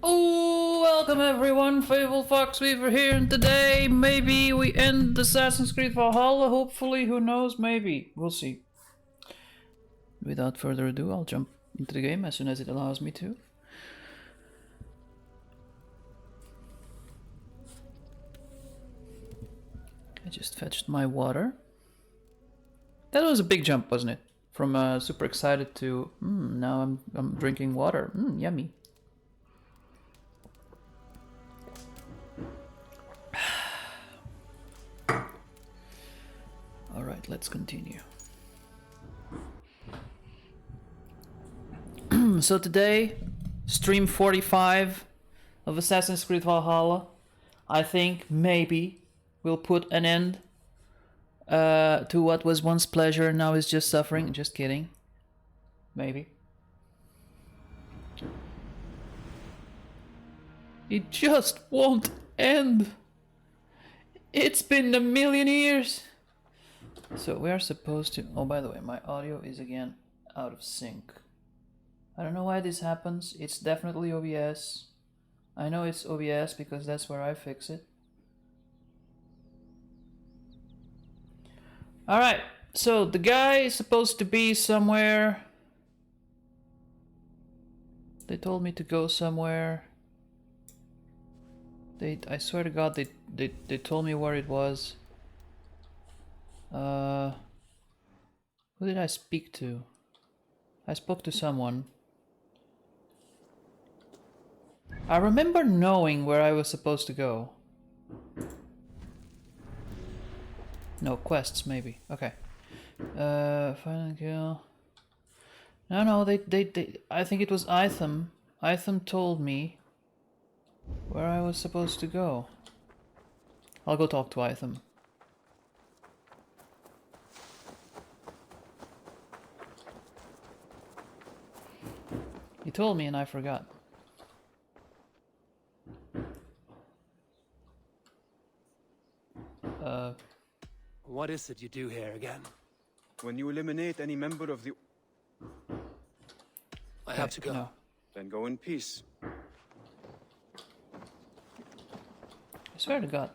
Oh, welcome everyone, Fable Foxweaver here, and today maybe we end Assassin's Creed Valhalla, hopefully, who knows, maybe, we'll see. Without further ado, I'll jump into the game as soon as it allows me to. I just fetched my water. That was a big jump, wasn't it? From super excited to, now I'm drinking water, yummy. Alright, let's continue. So today, stream 45 of Assassin's Creed Valhalla. I think maybe we'll put an end to what was once pleasure and now is just suffering. Just kidding. Maybe. It just won't end. It's been a million years. So we are supposed to... Oh, by the way, my audio is again out of sync. I don't know why this happens. It's definitely OBS. I know it's OBS because that's where I fix it. Alright, so the guy is supposed to be somewhere. They told me to go somewhere. I swear to God, they told me where it was. Who did I speak to? I spoke to someone. I remember knowing where I was supposed to go. No, quests maybe. Okay. Final kill. No, they I think it was Itham. Itham told me where I was supposed to go. I'll go talk to Itham. He told me and I forgot. What is it you do here again? When you eliminate any member of the... I have to go. No. Then go in peace. I swear to God,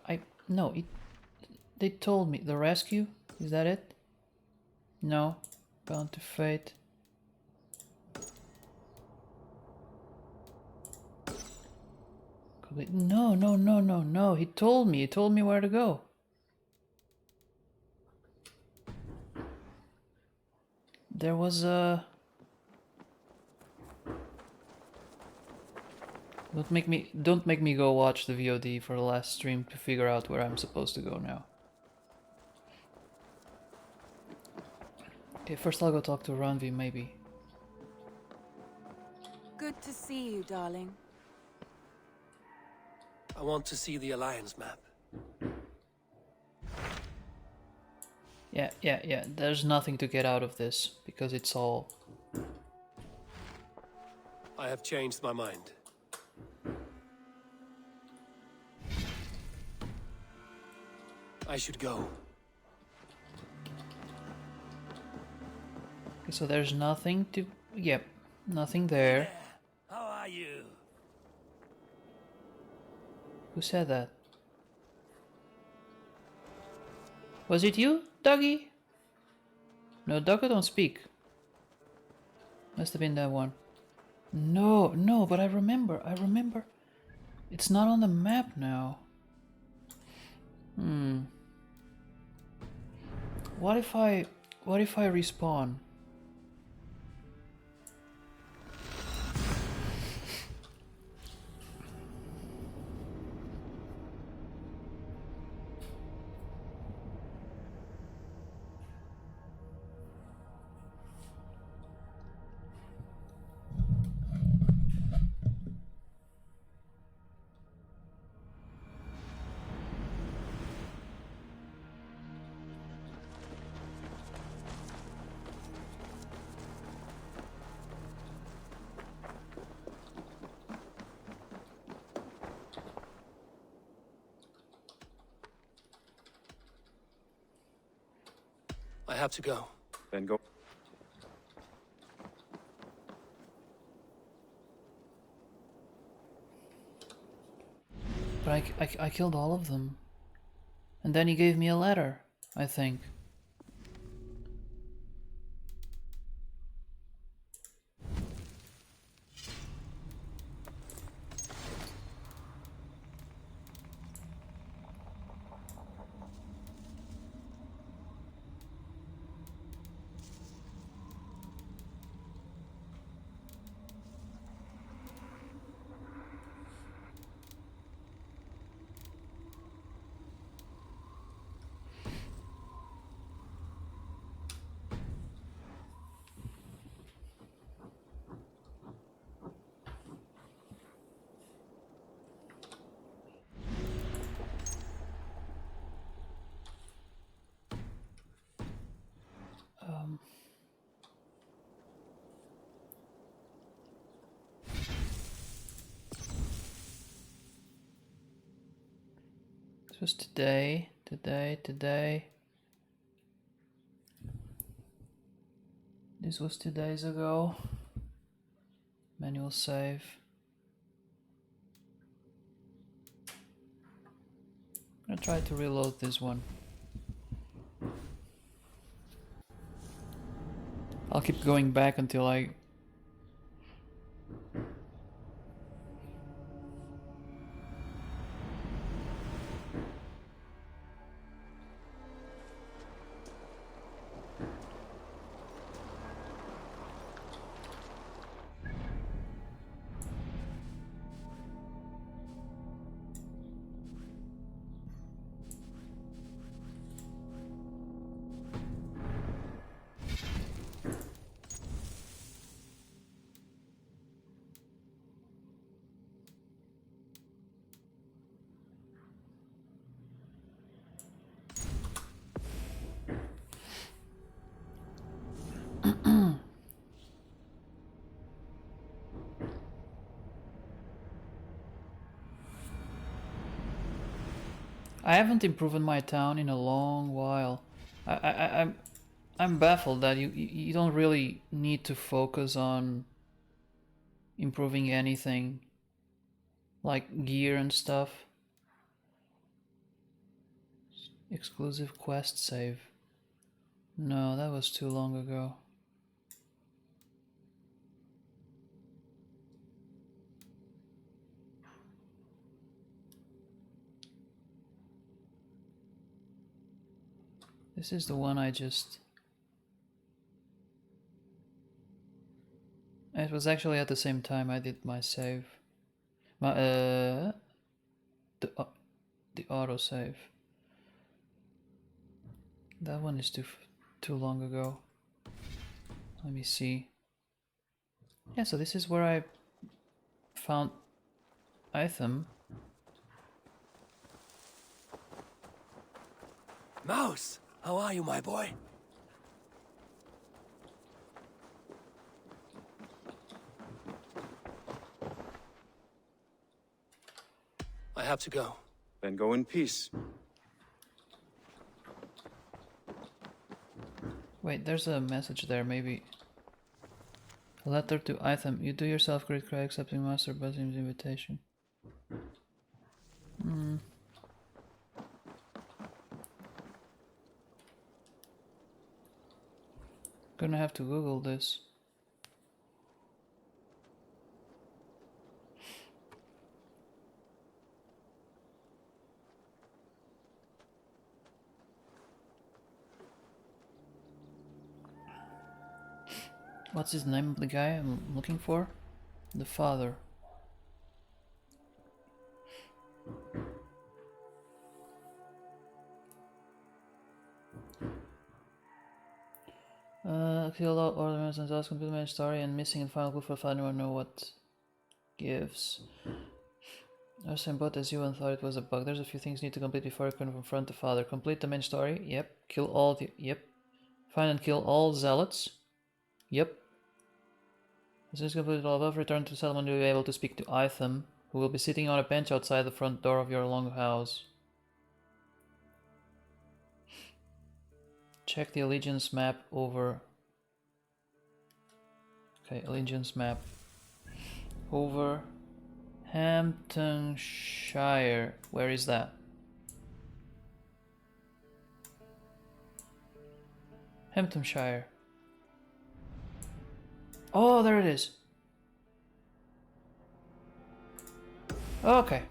they told me the rescue. Is that it? No, bound to fate. No. He told me where to go. There was a... Don't make me go watch the VOD for the last stream to figure out where I'm supposed to go now. Okay, first I'll go talk to Ranvi, maybe. Good to see you, darling. I want to see the Alliance map. Yeah. There's nothing to get out of this, because it's all... I have changed my mind. I should go. Okay, so there's nothing to... Yep, nothing there. How are you? Who said that? Was it you, Dougie? No, Dougie don't speak. Must have been that one. No, but I remember. It's not on the map now. What if I respawn? I have to go. Then go... But I killed all of them. And then he gave me a letter, I think. This was today. This was 2 days ago. Manual save. I'm gonna try to reload this one. I'll keep going back until I... I haven't improved my town in a long while. I'm baffled that you don't really need to focus on improving anything like gear and stuff. Exclusive quest save. No, that was too long ago. This is the one I just... It was actually at the same time I did my save. The auto save. That one is too long ago. Let me see. Yeah, so this is where I found item. Mouse, how are you, my boy? I have to go. Then go in peace. Wait, there's a message there, maybe. A letter to Itham. You do yourself great credit accepting Master Basim's invitation. Gonna have to Google this. What's his name of the guy I'm looking for? The father. Killed all ornaments and thus complete main story and missing and final clue for father. Anyone know what gives? I was same boat as you and thought it was a bug. There's a few things you need to complete before you can confront the father. Complete the main story. Yep. Kill all the... Yep. Find and kill all zealots. Yep. As soon as completed all above, return to settlement. You'll be able to speak to Itham, who will be sitting on a bench outside the front door of your longhouse. Check the allegiance map over. Okay, allegiance map. Over Hamptonshire. Where is that? Hamptonshire. Oh, there it is. Okay.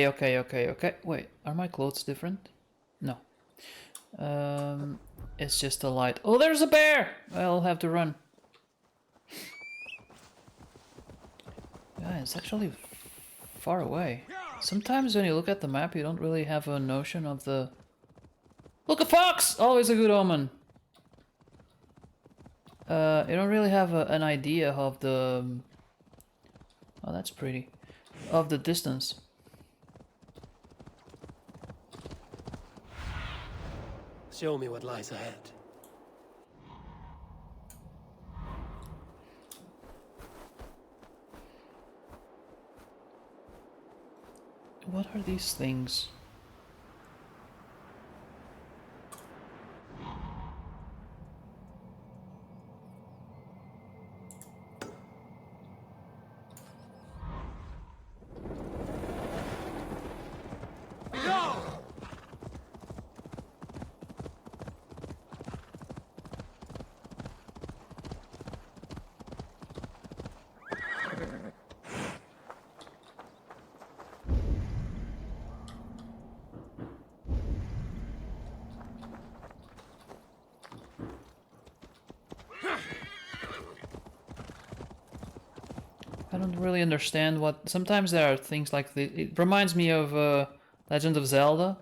Okay. Wait, are my clothes different? No. It's just a light. Oh, there's a bear! I'll have to run. Yeah, it's actually far away. Sometimes when you look at the map, you don't really have a notion of the... Look, a fox! Always a good omen. You don't really have an idea of the... Oh, that's pretty. Of the distance. Show me what lies ahead. What are these things? I don't really understand what... Sometimes there are things like the... It reminds me of Legend of Zelda.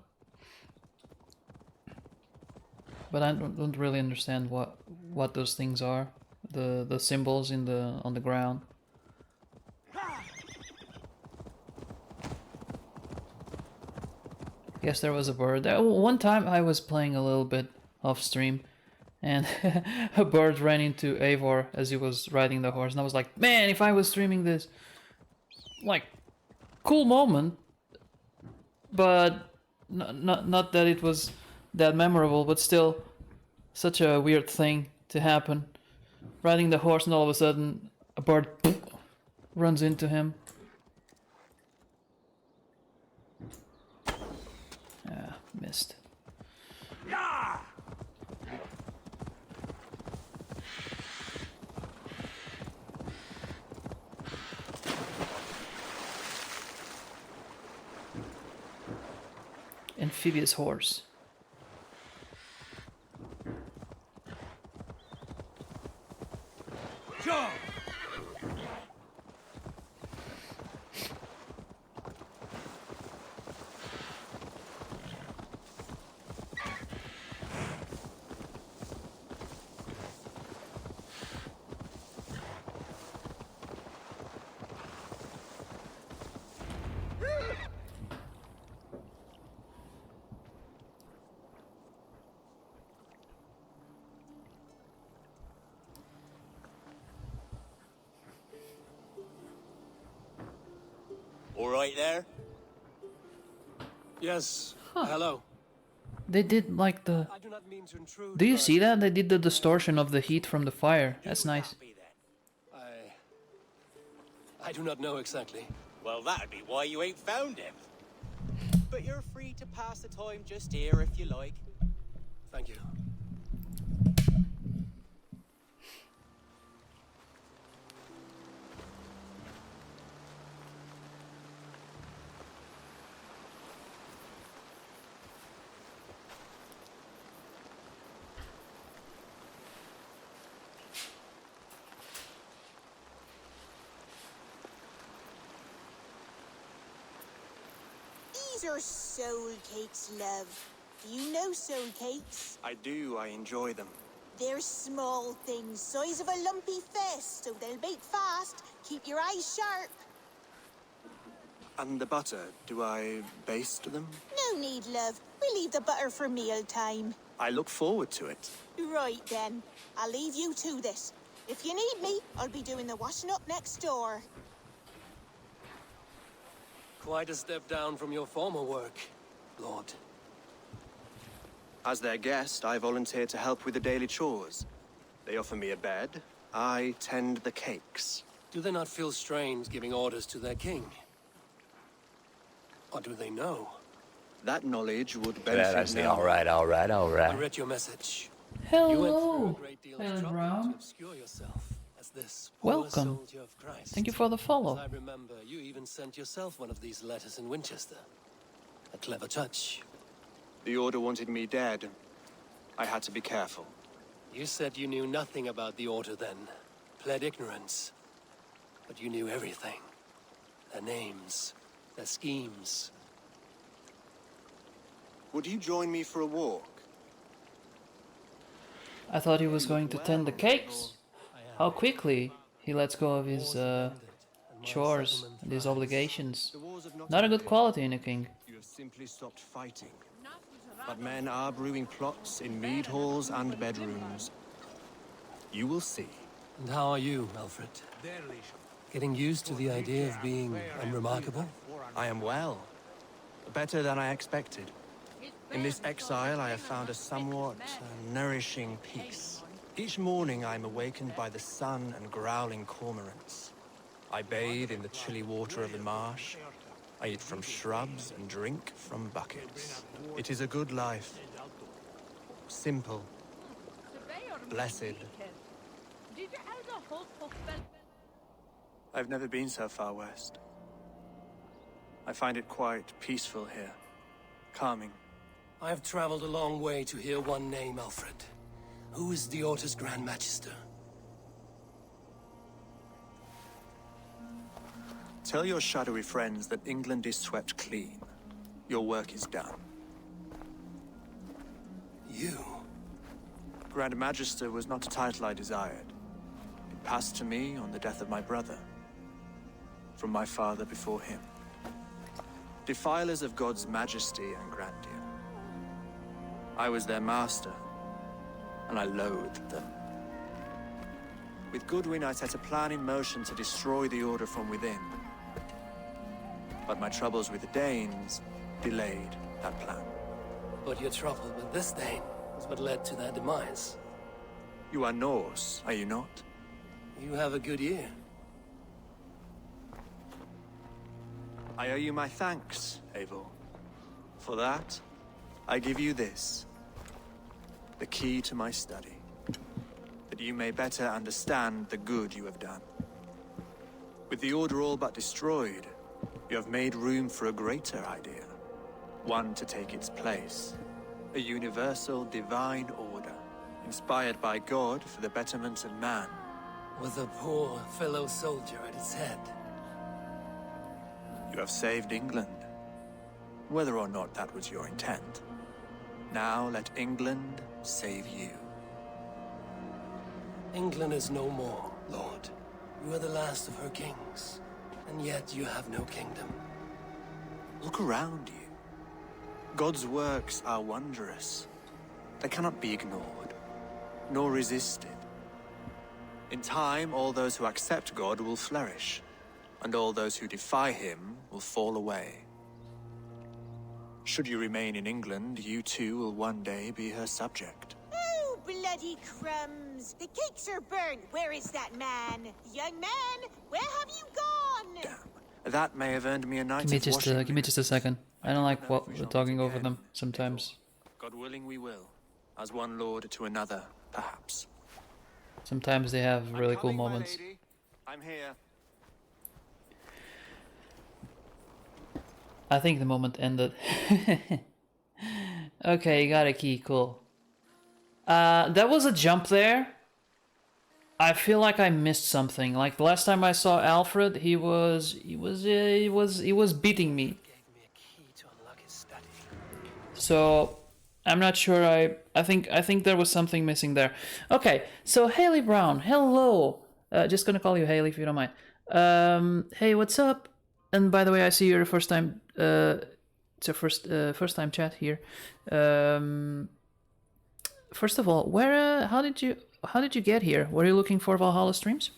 But I don't really understand what those things are. The symbols in the on the ground. Yes, there was a bird. One time I was playing a little bit off stream, and a bird ran into Eivor as he was riding the horse, and I was like, man, if I was streaming this, like, cool moment, but not that it was that memorable, but still such a weird thing to happen. Riding the horse, and all of a sudden a bird runs into him. Ah, missed. Amphibious horse. All right there? Yes. Hello. They did like the... I do not mean to intrude. Do you but see that? They did the distortion of the heat from the fire. That's nice. Happy then? I do not know exactly. Well, that'd be why you ain't found him. But you're free to pass the time just here if you like. Thank you. These are soul cakes, love. Do you know soul cakes? I do. I enjoy them. They're small things, size of a lumpy fist, so they'll bake fast. Keep your eyes sharp. And the butter, do I baste them? No need, love. We leave the butter for mealtime. I look forward to it. Right then. I'll leave you to this. If you need me, I'll be doing the washing up next door. Quite a step down from your former work, Lord. As their guest, I volunteer to help with the daily chores. They offer me a bed. I tend the cakes. Do they not feel strange giving orders to their king? Or do they know? That knowledge would Yeah, benefit that's the no one. I read your message. You went through a Hello, great deal of Helen trouble Brown. to obscure yourself as this poor Welcome. soldier of Christ. Thank you for the follow. As I remember, you even sent yourself one of these letters in Winchester. A clever touch. The Order wanted me dead. I had to be careful. You said you knew nothing about the Order then. Pled ignorance. But you knew everything. Their names, their schemes. Would you join me for a walk? I thought he was going to tend the cakes. How quickly he lets go of his chores and his obligations. The wars have not Not a good ended. quality in a king. You have simply stopped fighting. But men are brewing plots in mead halls and bedrooms. You will see. And how are you, Alfred? Getting used to the idea of being unremarkable? I am well. Better than I expected. In this exile, I have found a somewhat nourishing peace. Each morning, I am awakened by the sun and growling cormorants. I bathe in the chilly water of the marsh. I eat from shrubs and drink from buckets. It is a good life. Simple. Blessed. I've never been so far west. I find it quite peaceful here. Calming. I have traveled a long way to hear one name, Alfred. Who is the Order's Grand Magister? Tell your shadowy friends that England is swept clean. Your work is done. You? Grand Magister was not a title I desired. It passed to me on the death of my brother. From my father before him. Defilers of God's majesty and grandeur. I was their master, and I loathed them. With Goodwin, I set a plan in motion to destroy the Order from within. But my troubles with the Danes delayed that plan. But your trouble with this Dane is what led to their demise. You are Norse, are you not? You have a good ear. I owe you my thanks, Eivor. For that, I give you this. The key to my study. That you may better understand the good you have done. With the Order all but destroyed, you have made room for a greater idea. One to take its place. A universal divine order, inspired by God for the betterment of man. With a poor fellow soldier at its head. You have saved England, whether or not that was your intent. Now let England save you. England is no more, Lord. You are the last of her kings, and yet you have no kingdom. Look around you. God's works are wondrous. They cannot be ignored, nor resisted. In time, all those who accept God will flourish, and all those who defy him will fall away. Should you remain in England, you too will one day be her subject. Oh, bloody crumbs. The cakes are burnt. Where is that man? Young man, where have you gone? Damn. That may have earned me a night Give me of just washing. give me just a second. I don't like what we're talking over them sometimes. God willing, we will. As one lord to another, perhaps. Sometimes they have really cool Coming, my moments. lady. I'm here. I think the moment ended. Okay, you got a key, cool. That was a jump there. I feel like I missed something. Like the last time I saw Alfred, he was beating me. Gave me a key to unlock his study. So I'm not sure. I think there was something missing there. Okay, so Haley Brown, hello. Just gonna call you Haley if you don't mind. Hey, what's up? and by the way, I see you're the first time. It's your first time chat here. First of all, where how did you get here? Were you looking for Valhalla streams?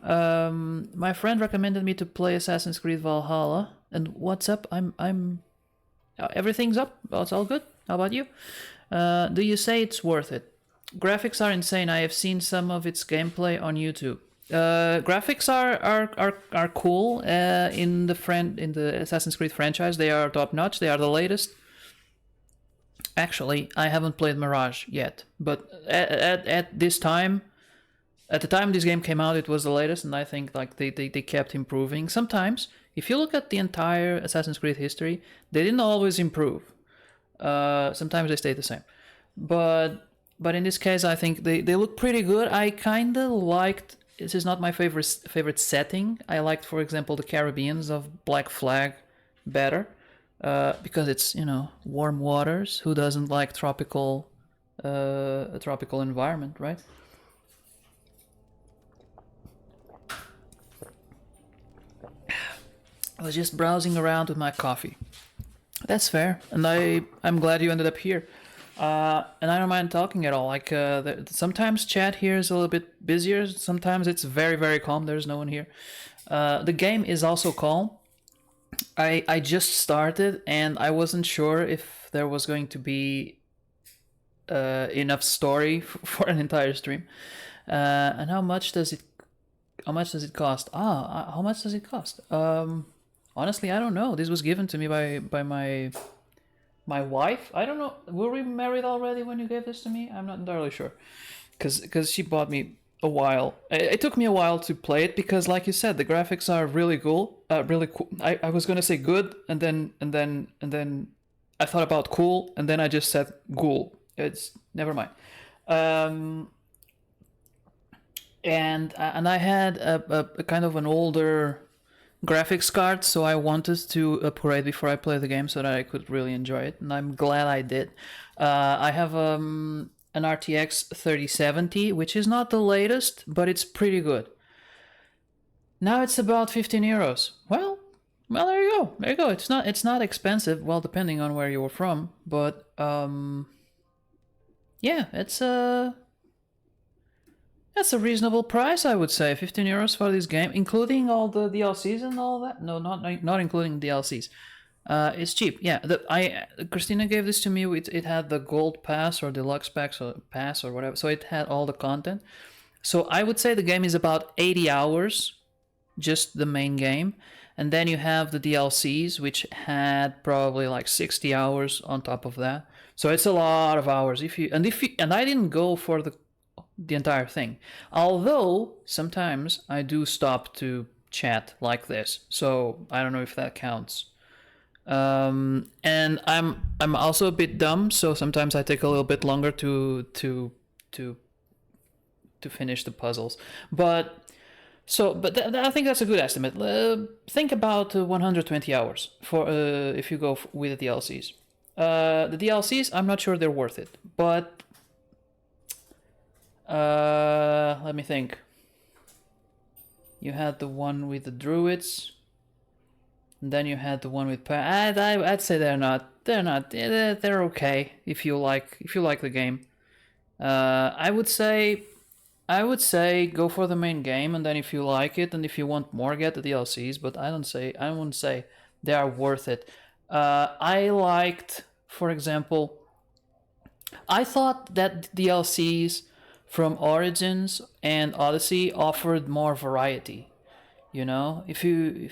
My friend recommended me to play Assassin's Creed Valhalla, and what's up? I'm everything's up. It's all good. How about you? Do you say it's worth it? Graphics are insane. I have seen some of its gameplay on YouTube. Graphics are cool in the Assassin's Creed franchise. They are top notch. They are the latest. Actually, I haven't played Mirage yet, but at this time, at the time this game came out, it was the latest, and I think like they kept improving. Sometimes, if you look at the entire Assassin's Creed history, they didn't always improve. Sometimes they stayed the same, but in this case, I think they look pretty good. I kind of liked. This is not my favorite setting. I liked, for example, the Caribbeans of Black Flag better, because it's, you know, warm waters. Who doesn't like a tropical environment, right? I was just browsing around with my coffee. That's fair, and I'm glad you ended up here. And I don't mind talking at all. Like, sometimes chat here is a little bit busier. Sometimes it's very, very calm. There's no one here. The game is also calm. I just started, and I wasn't sure if there was going to be enough story for an entire stream. And how much does it cost? How much does it cost? Honestly, I don't know. This was given to me by my wife. I don't know. Were we married already when you gave this to me? I'm not entirely sure. Because she bought me a while. It took me a while to play it because, like you said, the graphics are really cool. Really cool. I was gonna say good, and then I thought about cool, and then I just said ghoul. It's never mind. And I had a kind of an older graphics card, so I wanted to upgrade before I play the game so that I could really enjoy it, and I'm glad I did. I have an RTX 3070, which is not the latest, but it's pretty good. Now it's about 15 euros. Well, there you go. There you go. It's not expensive. Well, depending on where you're from, but yeah, that's a reasonable price, I would say. 15 euros for this game, including all the DLCs and all that. No, not including DLCs. It's cheap. Yeah, Christina gave this to me. It had the gold pass or deluxe pass or whatever. So it had all the content. So I would say the game is about 80 hours, just the main game, and then you have the DLCs, which had probably like 60 hours on top of that. So it's a lot of hours. And I didn't go for the entire thing, although sometimes I do stop to chat like this, so I don't know if that counts. And I'm also a bit dumb, so sometimes I take a little bit longer to finish the puzzles. But I think that's a good estimate. Think about 120 hours for if you go with the DLCs. The DLCs, I'm not sure they're worth it, but let me think. You had the one with the druids, and then you had the one with I'd say they're not. They're okay if you like the game. I would say go for the main game, and then if you like it, and if you want more, get the DLCs. But I wouldn't say they are worth it. I liked, for example, I thought that DLCs from Origins and Odyssey offered more variety. You know, if you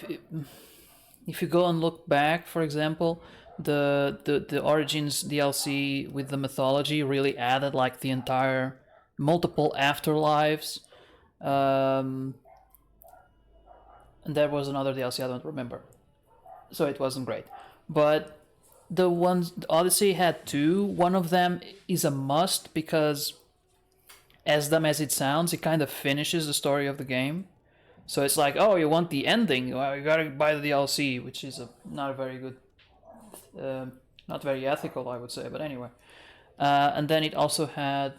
go and look back, for example, the Origins DLC with the mythology really added like the entire multiple afterlives. And there was another DLC I don't remember, so it wasn't great. But the Odyssey had two. One of them is a must because, as dumb as it sounds, it kind of finishes the story of the game. So it's like, oh, you want the ending? Well, you gotta buy the DLC, which is not a very good, not very ethical, I would say. But anyway, and then it also had,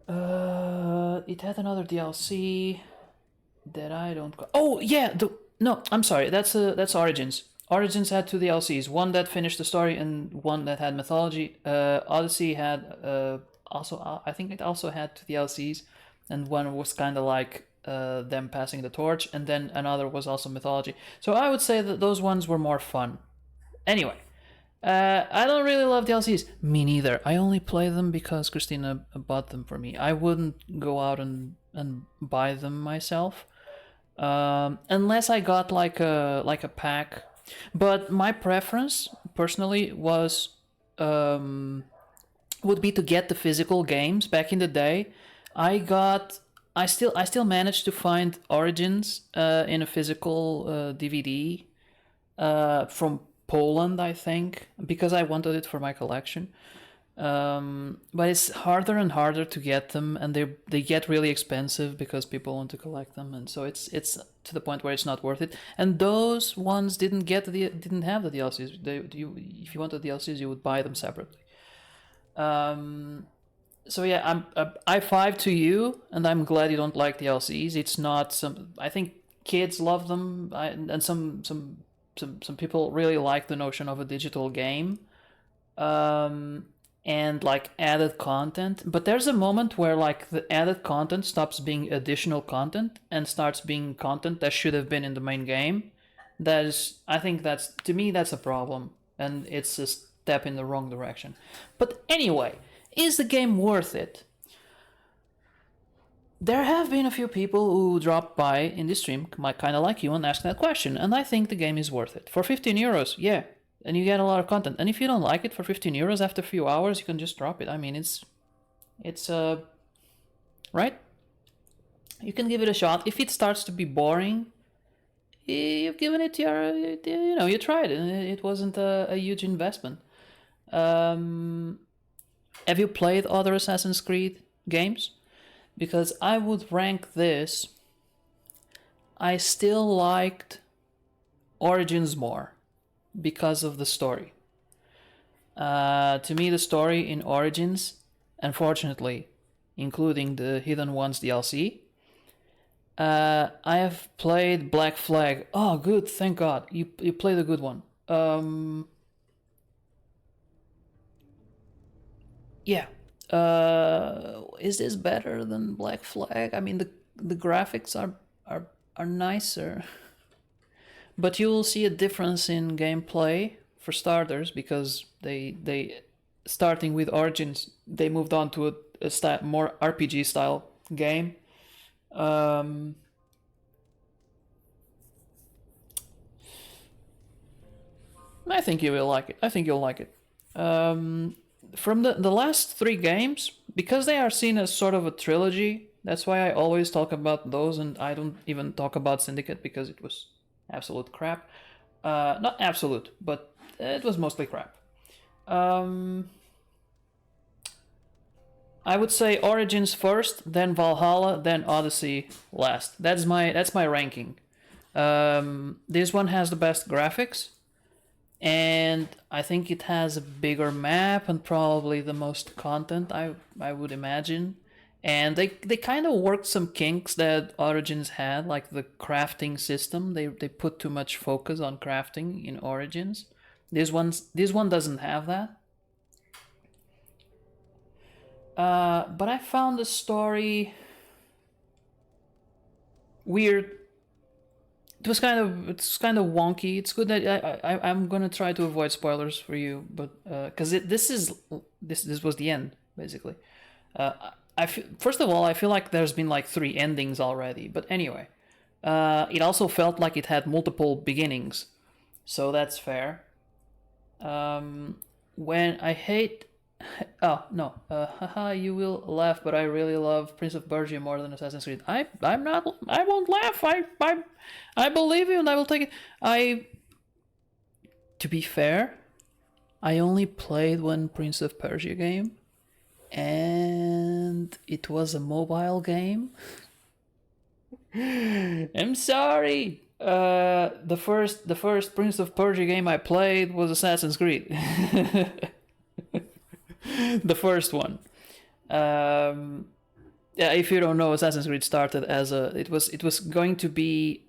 it had another DLC. that I don't. Oh yeah, no, I'm sorry. That's Origins. Origins had 2 DLCs. One that finished the story and one that had mythology. Odyssey had also. I think it also had 2 DLCs, and one was kind of like them passing the torch, and then another was also mythology. So I would say that those ones were more fun. Anyway, I don't really love DLCs. Me neither. I only play them because Christina bought them for me. I wouldn't go out and buy them myself, unless I got like a pack. But my preference, personally, would be to get the physical games. Back in the day, I still managed to find Origins in a physical DVD from Poland, I think, because I wanted it for my collection. But it's harder and harder to get them, and they get really expensive because people want to collect them, and so it's to the point where it's not worth it. And those ones didn't have the DLCs. If you wanted DLCs, you would buy them separately. So yeah, I'm I5 to you, and I'm glad you don't like DLCs. It's not some. I think kids love them, and some people really like the notion of a digital game, and like added content. But there's a moment where like the added content stops being additional content and starts being content that should have been in the main game. I think that's, to me, that's a problem, and it's a step in the wrong direction. But anyway, is the game worth it? There have been a few people who dropped by in the stream, kind of like you, and asked that question, and I think the game is worth it. For 15 euros, yeah, and you get a lot of content. And if you don't like it for 15 euros, after a few hours, you can just drop it. I mean, it's right? You can give it a shot. If it starts to be boring, you've given it your, you tried it, and it wasn't a huge investment. Have you played other Assassin's Creed games? Because I would rank this. I still liked Origins more because of the story. To me, the story in Origins, unfortunately, including the Hidden Ones DLC, I have played Black Flag. Oh, good, thank God. You played a good one. Yeah. Is this better than Black Flag? I mean, the graphics are nicer, but you will see a difference in gameplay for starters, because they starting with Origins, they moved on to a more RPG style game. I think you will like it. I think you'll like it. From the last 3 games, because they are seen as sort of a trilogy, that's why I always talk about those, and I don't even talk about Syndicate because it was absolute crap. Not absolute, but it was mostly crap. I would say Origins first, then Valhalla, then Odyssey last. That's my ranking. This one has the best graphics, and I think it has a bigger map and probably the most content, I would imagine. And they kind of worked some kinks that Origins had, like the crafting system. They put too much focus on crafting in Origins. This one doesn't have that. But I found the story weird. It's kind of wonky. It's good that I'm gonna try to avoid spoilers for you, but because this was the end basically. First of all, I feel like there's been like 3 endings already. But anyway, it also felt like it had multiple beginnings, so that's fair. When I hate, oh no, haha, you will laugh, but I really love Prince of Persia more than Assassin's Creed. I'm not. I won't laugh. I believe you, and I will take it. To be fair, I only played one Prince of Persia game, and it was a mobile game. I'm sorry. The first Prince of Persia game I played was Assassin's Creed. The first one. Yeah, if you don't know, Assassin's Creed started as it was going to be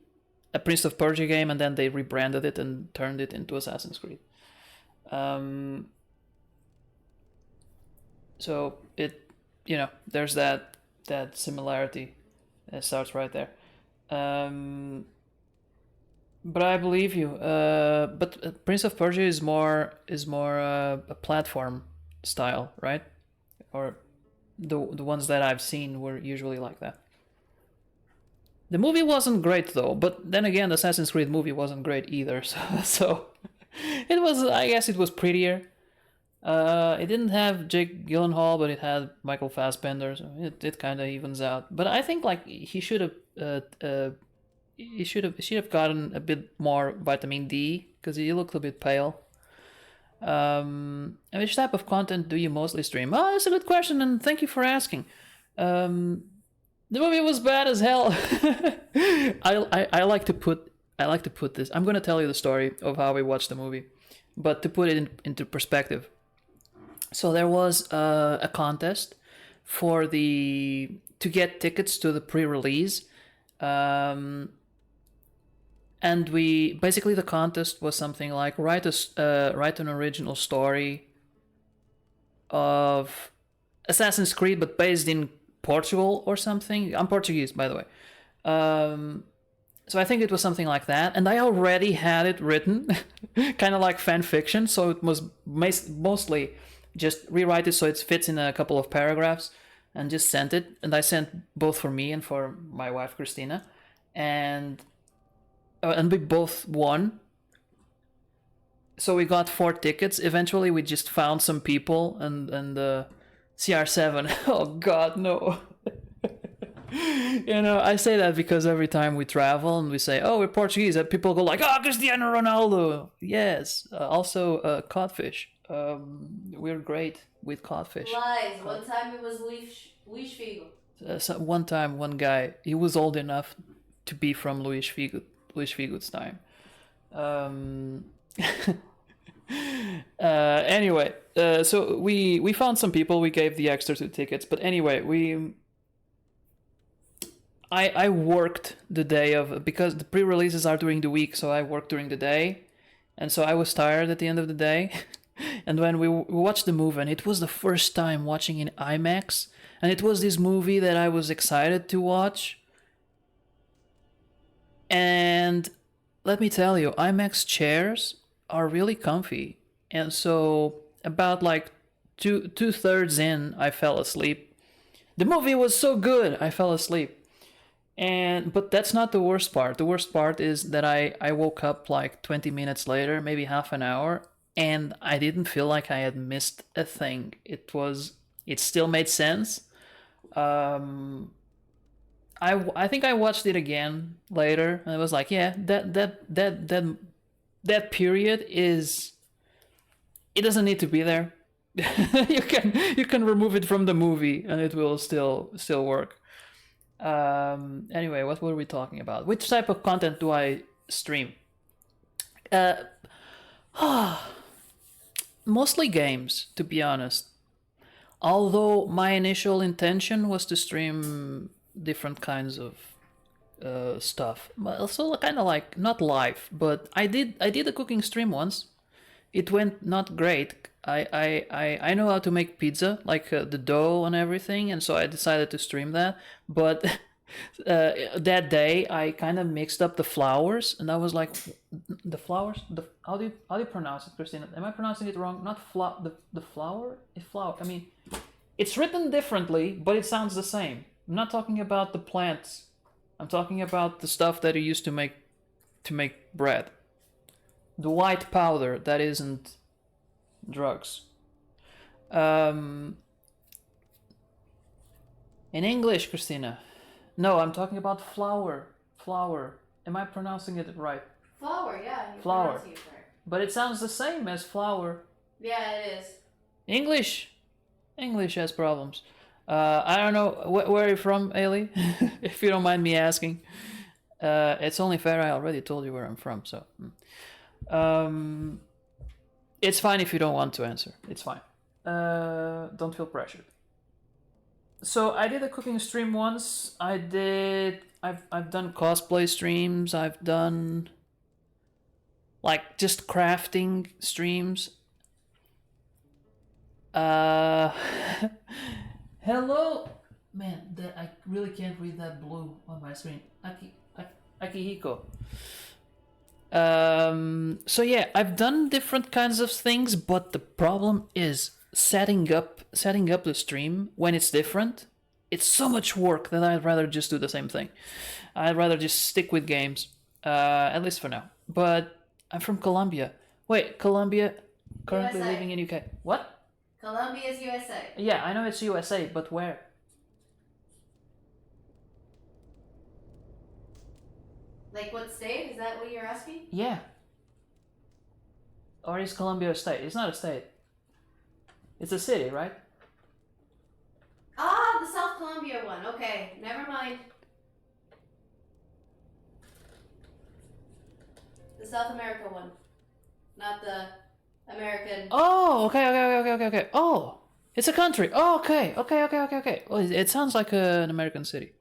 a Prince of Persia game, and then they rebranded it and turned it into Assassin's Creed. So it, there's that similarity. It starts right there. But I believe you. But Prince of Persia is more a platform style, right? Or the ones that I've seen were usually like that. The movie wasn't great though, but then again, the Assassin's Creed movie wasn't great either. So it was. I guess it was prettier. It didn't have Jake Gyllenhaal, but it had Michael Fassbender, so it kind of evens out. But I think like he should have gotten a bit more vitamin D because he looked a bit pale. And which type of content do you mostly stream? Oh, that's a good question, and thank you for asking. The movie was bad as hell. I like to put this. I'm gonna tell you the story of how we watched the movie, but to put it into perspective. So there was a contest to get tickets to the pre-release, and the contest was something like write an original story of Assassin's Creed, but based in Portugal or something. I'm Portuguese, by the way. So I think it was something like that, and I already had it written, kind of like fan fiction. So it was mostly just rewrite it so it fits in a couple of paragraphs, and just sent it. And I sent both for me and for my wife Christina, and we both won. So we got 4 tickets. Eventually, we just found some people and CR7. Oh God, no. I say that because every time we travel and we say, "Oh, we're Portuguese," and people go like, "Oh, Cristiano Ronaldo." Yes. Also, codfish. We're great with codfish. Lies. One time it was Luís Figo. So one time, one guy, he was old enough to be from Luís Figo's time. Anyway, so we found some people. We gave the extra 2 tickets, but anyway, I worked the day because the pre-releases are during the week, so I worked during the day, and so I was tired at the end of the day. And when we watched the movie, and it was the first time watching in IMAX, and it was this movie that I was excited to watch. And let me tell you, IMAX chairs are really comfy. And so about like two-thirds in, I fell asleep. The movie was so good, I fell asleep. But that's not the worst part. The worst part is that I woke up like 20 minutes later, maybe half an hour, and I didn't feel like I had missed a thing. It still made sense. I think I watched it again later, and I was like, yeah, that period it doesn't need to be there. you can remove it from the movie and it will still work. Anyway, what were we talking about? Which type of content do I stream? Mostly games, to be honest. Although my initial intention was to stream different kinds of stuff. Also, kind of like not live, but I did a cooking stream once. It went not great. I know how to make pizza, like the dough and everything, and so I decided to stream that. But that day I kind of mixed up the flours, and I was like, the flours. How do you pronounce it, Christina? Am I pronouncing it wrong? Not the flour. It's flour. I mean, it's written differently, but it sounds the same. I'm not talking about the plants. I'm talking about the stuff that you used to make bread. The white powder that isn't drugs. In English, Christina. No, I'm talking about flour. Flour. Am I pronouncing it right? Flour, yeah. Flour. Right. But it sounds the same as flour. Yeah, it is. English has problems. I don't know. Where are you from, Ailey? If you don't mind me asking. It's only fair. I already told you where I'm from, so... it's fine if you don't want to answer. It's fine. Don't feel pressured. So I did a cooking stream once. I've done cosplay streams. I've done like just crafting streams. Hello, man. I really can't read that blue on my screen. Akihiko. So yeah, I've done different kinds of things, but the problem is setting up the stream when it's different. It's so much work that I'd rather just do the same thing. I'd rather just stick with games, at least for now. But I'm from Colombia. Wait, Colombia, currently USA. living in UK. What? Colombia's USA. Yeah, I know it's USA, but where? Like what state? Is that what you're asking? Yeah. Or is Colombia a state? It's not a state. It's a city, right? Ah, the South Colombia one. Okay, never mind. The South America one, not the American. Oh, okay. Oh, it's a country. Oh, okay. Well, it sounds like an American city.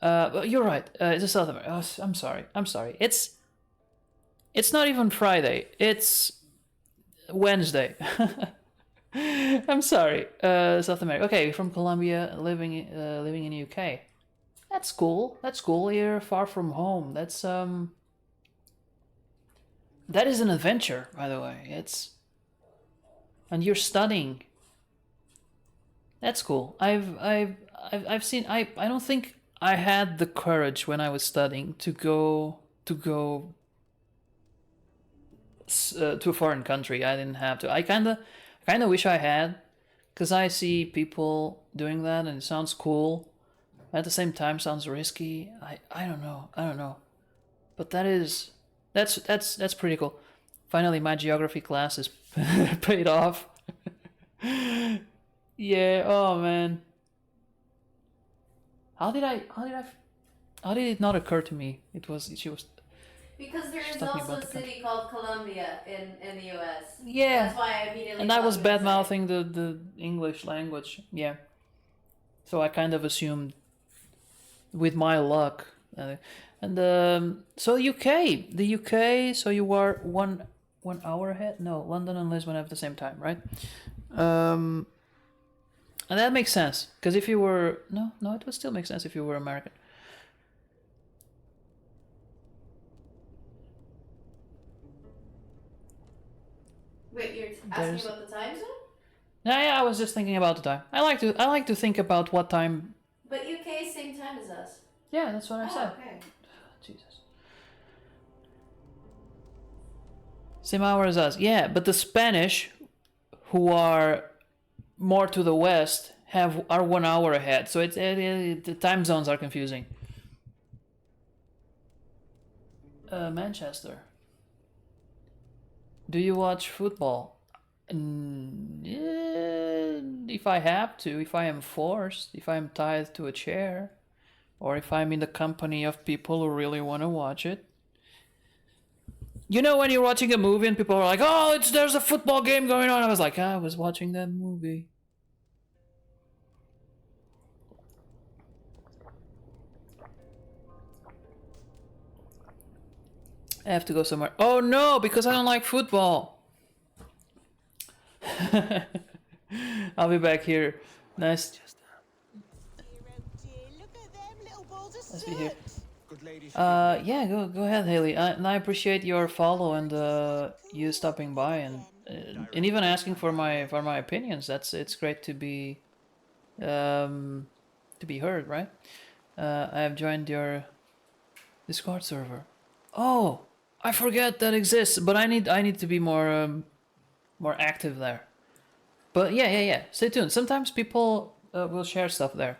But you're right. It's a South America. Oh, I'm sorry. It's not even Friday. It's Wednesday. I'm sorry. South America. Okay, from Colombia, living in UK. That's cool. You're far from home. That is an adventure, by the way. And you're studying. That's cool. I've seen. I don't think I had the courage when I was studying to go to a foreign country. I didn't have to. I kind of wish I had, because I see people doing that and it sounds cool. At the same time, sounds risky. I don't know. But that's pretty cool. Finally, my geography class is paid off. Yeah. Oh man. How did it not occur to me? She was. Because there is talking also about a the city called Colombia in the U.S. Yeah. That's why I immediately. And I was thought bad USA. mouthing the English language. Yeah. So I kind of assumed, with my luck, so the UK. So you are 1 hour ahead. No, London and Lisbon have the same time, right? And that makes sense, because if you were no, it would still make sense if you were American. Wait, you're asking about the time zone? Yeah, I was just thinking about the time. I like to think about what time. But UK same time as us. Yeah, that's what I said. Okay. Jesus. Same hour as us. Yeah, but the Spanish, who are more to the west, are 1 hour ahead. So the time zones are confusing. Manchester. Do you watch football? If I have to, if I am forced, if I'm tied to a chair, or if I'm in the company of people who really want to watch it. You know, when you're watching a movie and people are like, "Oh, there's a football game going on." I was like, I was watching that movie. I have to go somewhere. Oh no, because I don't like football. I'll be back here. Nice. Nice to be here. Yeah, go ahead, Haley. And I appreciate your follow and you stopping by and even asking for my opinions. It's great to be heard, right? I have joined your Discord server. Oh, I forget that exists, but I need to be more active there. But yeah. Stay tuned. Sometimes people will share stuff there,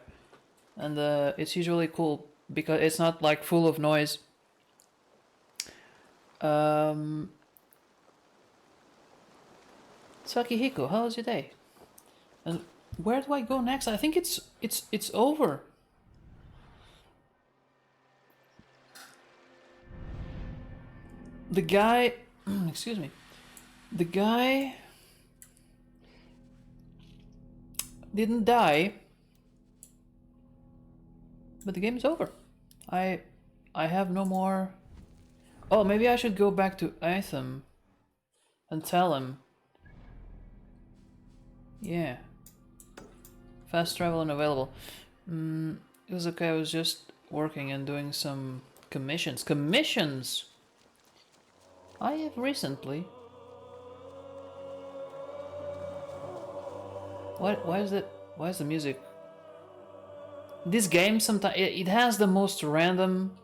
and it's usually cool because it's not like full of noise. Sakihiko, how was your day? And where do I go next? I think it's over. The guy, excuse me, the guy didn't die. But the game is over. I have no more. Oh, maybe I should go back to Atham and tell him. Yeah. Fast travel unavailable. It was okay, I was just working and doing some commissions. Commissions! I have recently. Why is the music? This game sometimes it has the most random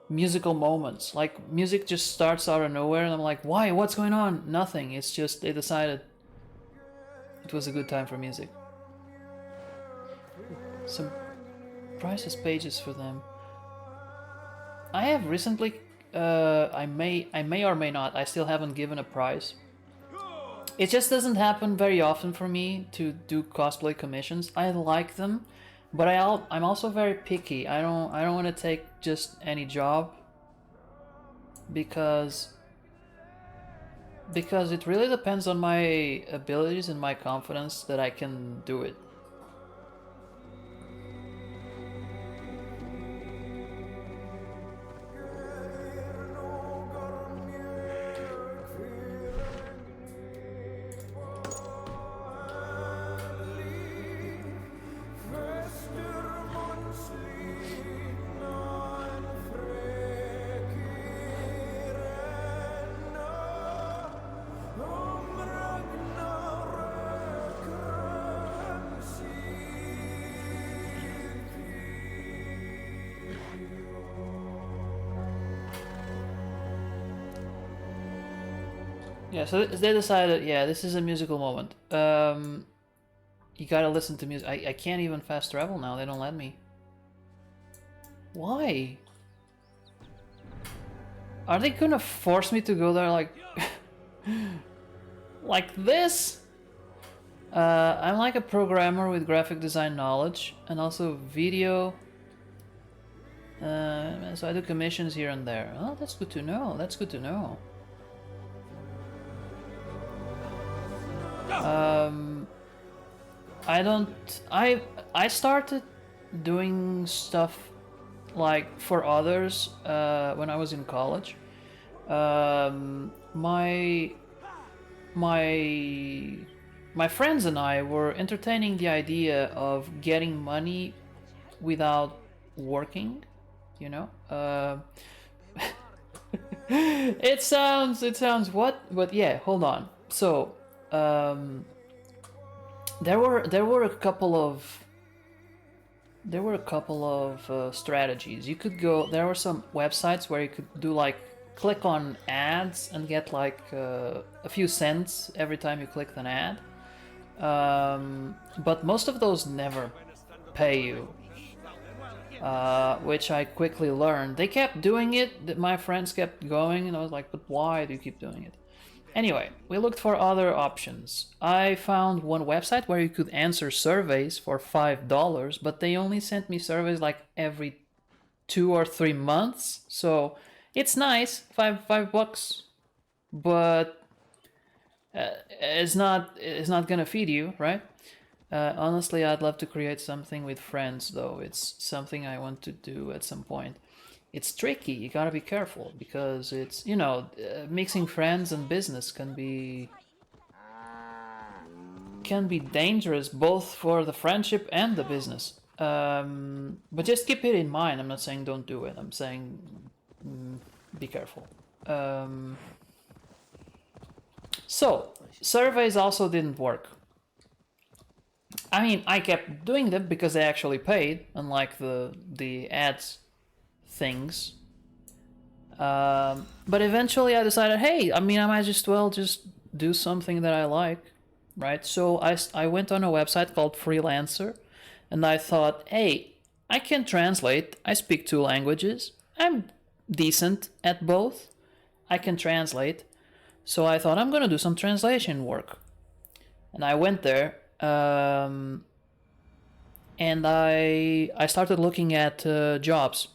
musical moments. Like music just starts out of nowhere and I'm like, why? What's going on? Nothing. It's just they decided it was a good time for music. Some prices pages for them. I have recently I may or may not, I still haven't given a price. It just doesn't happen very often for me to do cosplay commissions. I like them, but I'm also very picky. I don't want to take just any job because it really depends on my abilities and my confidence that I can do it. Yeah, so they decided, yeah, this is a musical moment. You gotta listen to music. I can't even fast travel now, they don't let me. Why? Are they gonna force me to go there like... like this? I'm like a programmer with graphic design knowledge and also video. So I do commissions here and there. Oh, that's good to know, that's good to know. I started doing stuff like for others when I was in college. My friends and I were entertaining the idea of getting money without working, you know. It sounds what? But yeah, hold on. So there were a couple of strategies. You could go. There were some websites where you could do like click on ads and get like a few cents every time you clicked an ad. But most of those never pay you, which I quickly learned. They kept doing it. My friends kept going, and I was like, "But why do you keep doing it?" Anyway, we looked for other options. I found one website where you could answer surveys for $5, but they only sent me surveys like every 2 or 3 months. So it's nice, $5, but it's not gonna feed you, right? Honestly, I'd love to create something with friends, though. It's something I want to do at some point. It's tricky, you gotta be careful, because it's, you know, mixing friends and business can be dangerous both for the friendship and the business. But just keep it in mind. I'm not saying don't do it, I'm saying be careful. So, surveys also didn't work. I mean, I kept doing them because they actually paid, unlike the ads things. But eventually I decided, hey, I mean, I might just well just do something that I like, right? So I went on a website called Freelancer, and I thought, hey, I can translate. I speak 2 languages. I'm decent at both. I can translate. So I thought I'm gonna do some translation work. And I went there, and I started looking at jobs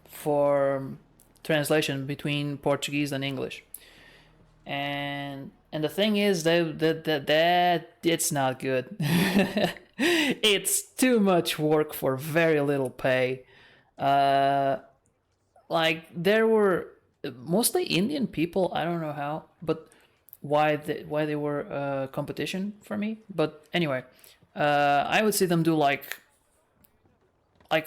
for translation between Portuguese and English. And the thing is that it's not good. It's too much work for very little pay. Like there were mostly Indian people. I don't know how, but why they were competition for me. But anyway, I would see them do like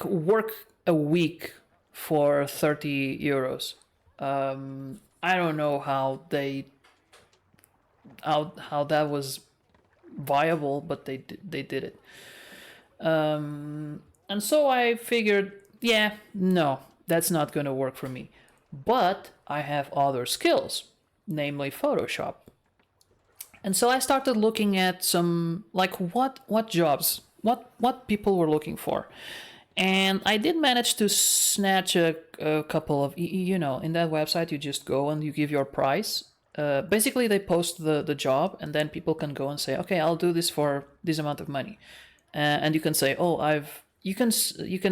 work a week for 30 euros. I don't know how that was viable, but they did it. And so I figured, yeah, no, that's not going to work for me. But I have other skills, namely Photoshop. And so I started looking at some like what jobs, what people were looking for. And I did manage to snatch a couple of, you know, in that website you just go and you give your price. Basically they post the job, and then people can go and say, okay, I'll do this for this amount of money. And you can say, oh, you can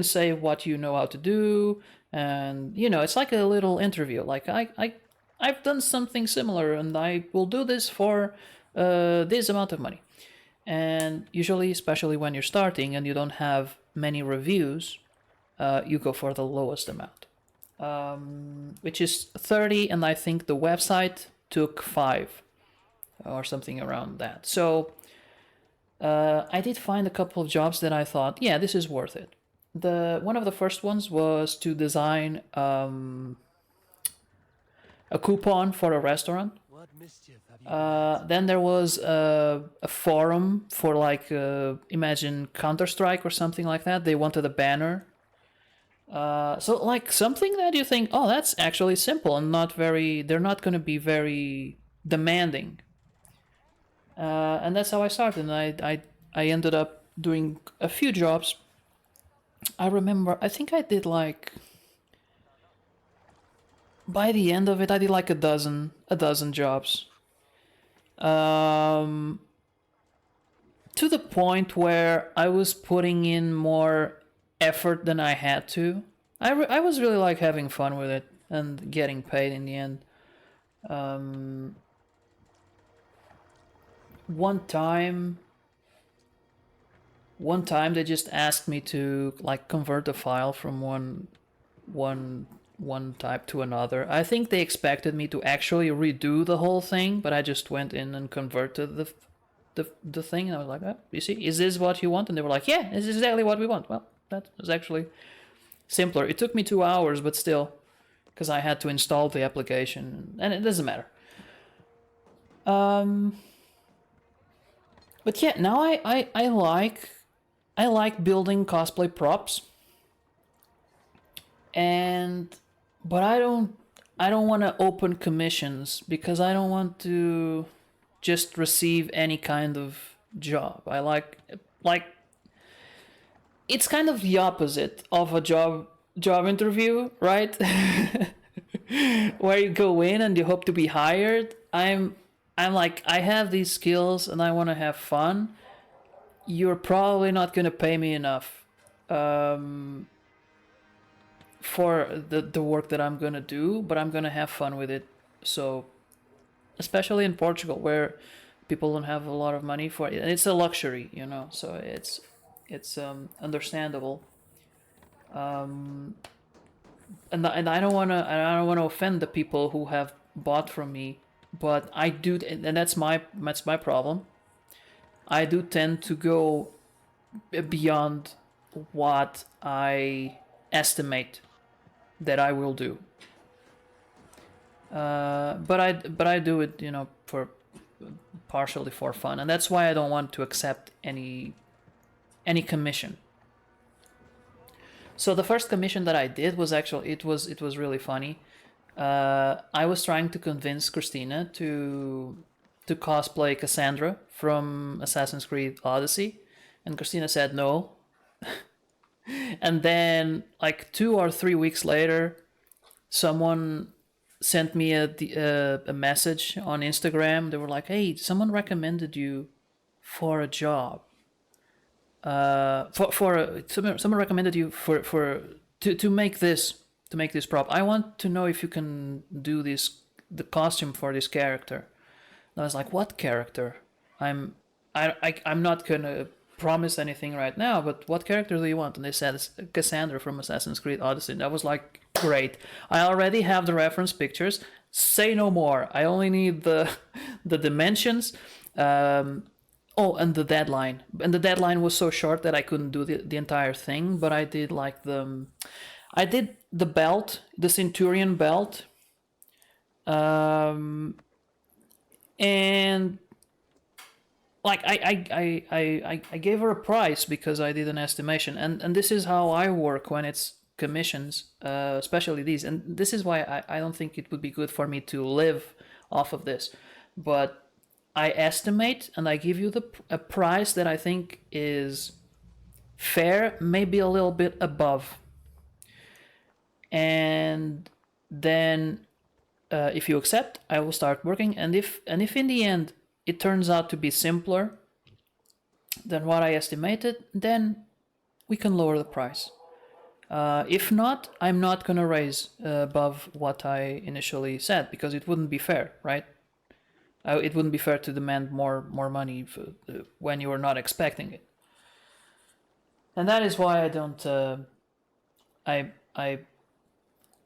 say what you know how to do, and you know, it's like a little interview. Like I've done something similar, and I will do this for this amount of money. And usually, especially when you're starting and you don't have many reviews, you go for the lowest amount, which is 30, and I think the website took 5 or something around that. So I did find a couple of jobs that I thought, yeah, this is worth it. One of the first ones was to design a coupon for a restaurant. What mischief have you Then there was a forum for like imagine Counter-Strike or something like that. They wanted a banner. So like something that you think, oh, that's actually simple and not very. They're not going to be very demanding. And that's how I started. And I ended up doing a few jobs. I remember, I think I did like, by the end of it, I did like a dozen jobs. To the point where I was putting in more effort than I had to. I was really like having fun with it and getting paid in the end. One time they just asked me to like convert a file from one type to another. I think they expected me to actually redo the whole thing, but I just went in and converted the thing, and I was like, oh, you see, is this what you want? And they were like, yeah, this is exactly what we want. Well, that was actually simpler. It took me 2 hours, but still, because I had to install the application, and it doesn't matter. But yeah, now I like building cosplay props, but I don't want to open commissions because I don't want to just receive any kind of job. I like it's kind of the opposite of a job interview, right? Where you go in and you hope to be hired. I'm like, I have these skills and I want to have fun. You're probably not going to pay me enough for the work that I'm going to do, but I'm going to have fun with it. So, especially in Portugal, where people don't have a lot of money for it, and it's a luxury, you know, so it's understandable. And I don't want to offend the people who have bought from me, but I do, and that's my problem. I do tend to go beyond what I estimate that I will do. But I do it, you know, for partially for fun, and that's why I don't want to accept any commission. So the first commission that I did was actually it was really funny. I was trying to convince Christina to cosplay Cassandra from Assassin's Creed Odyssey, and Christina said no. And then, like 2 or 3 weeks later, someone sent me a message on Instagram. They were like, "Hey, someone recommended you for a job. Someone recommended you to make this prop. I want to know if you can do the costume for this character." And I was like, "What character? I'm not gonna promise anything right now, but what character do you want? And they said it's Cassandra from Assassin's Creed Odyssey. And I was like, great. I already have the reference pictures. Say no more. I only need the dimensions. Oh, and the deadline. And the deadline was so short that I couldn't do the entire thing, but I did like I did the belt, the Centurion belt. And like I gave her a price because I did an estimation, and this is how I work when it's commissions, especially these, and this is why I don't think it would be good for me to live off of this, but I estimate and I give you a price that I think is fair, maybe a little bit above, and then if you accept, I will start working, and if in the end it turns out to be simpler than what I estimated, then we can lower the price. If not, I'm not gonna raise above what I initially said, because it wouldn't be fair, right? It wouldn't be fair to demand more money when you are not expecting it, and that is why I don't.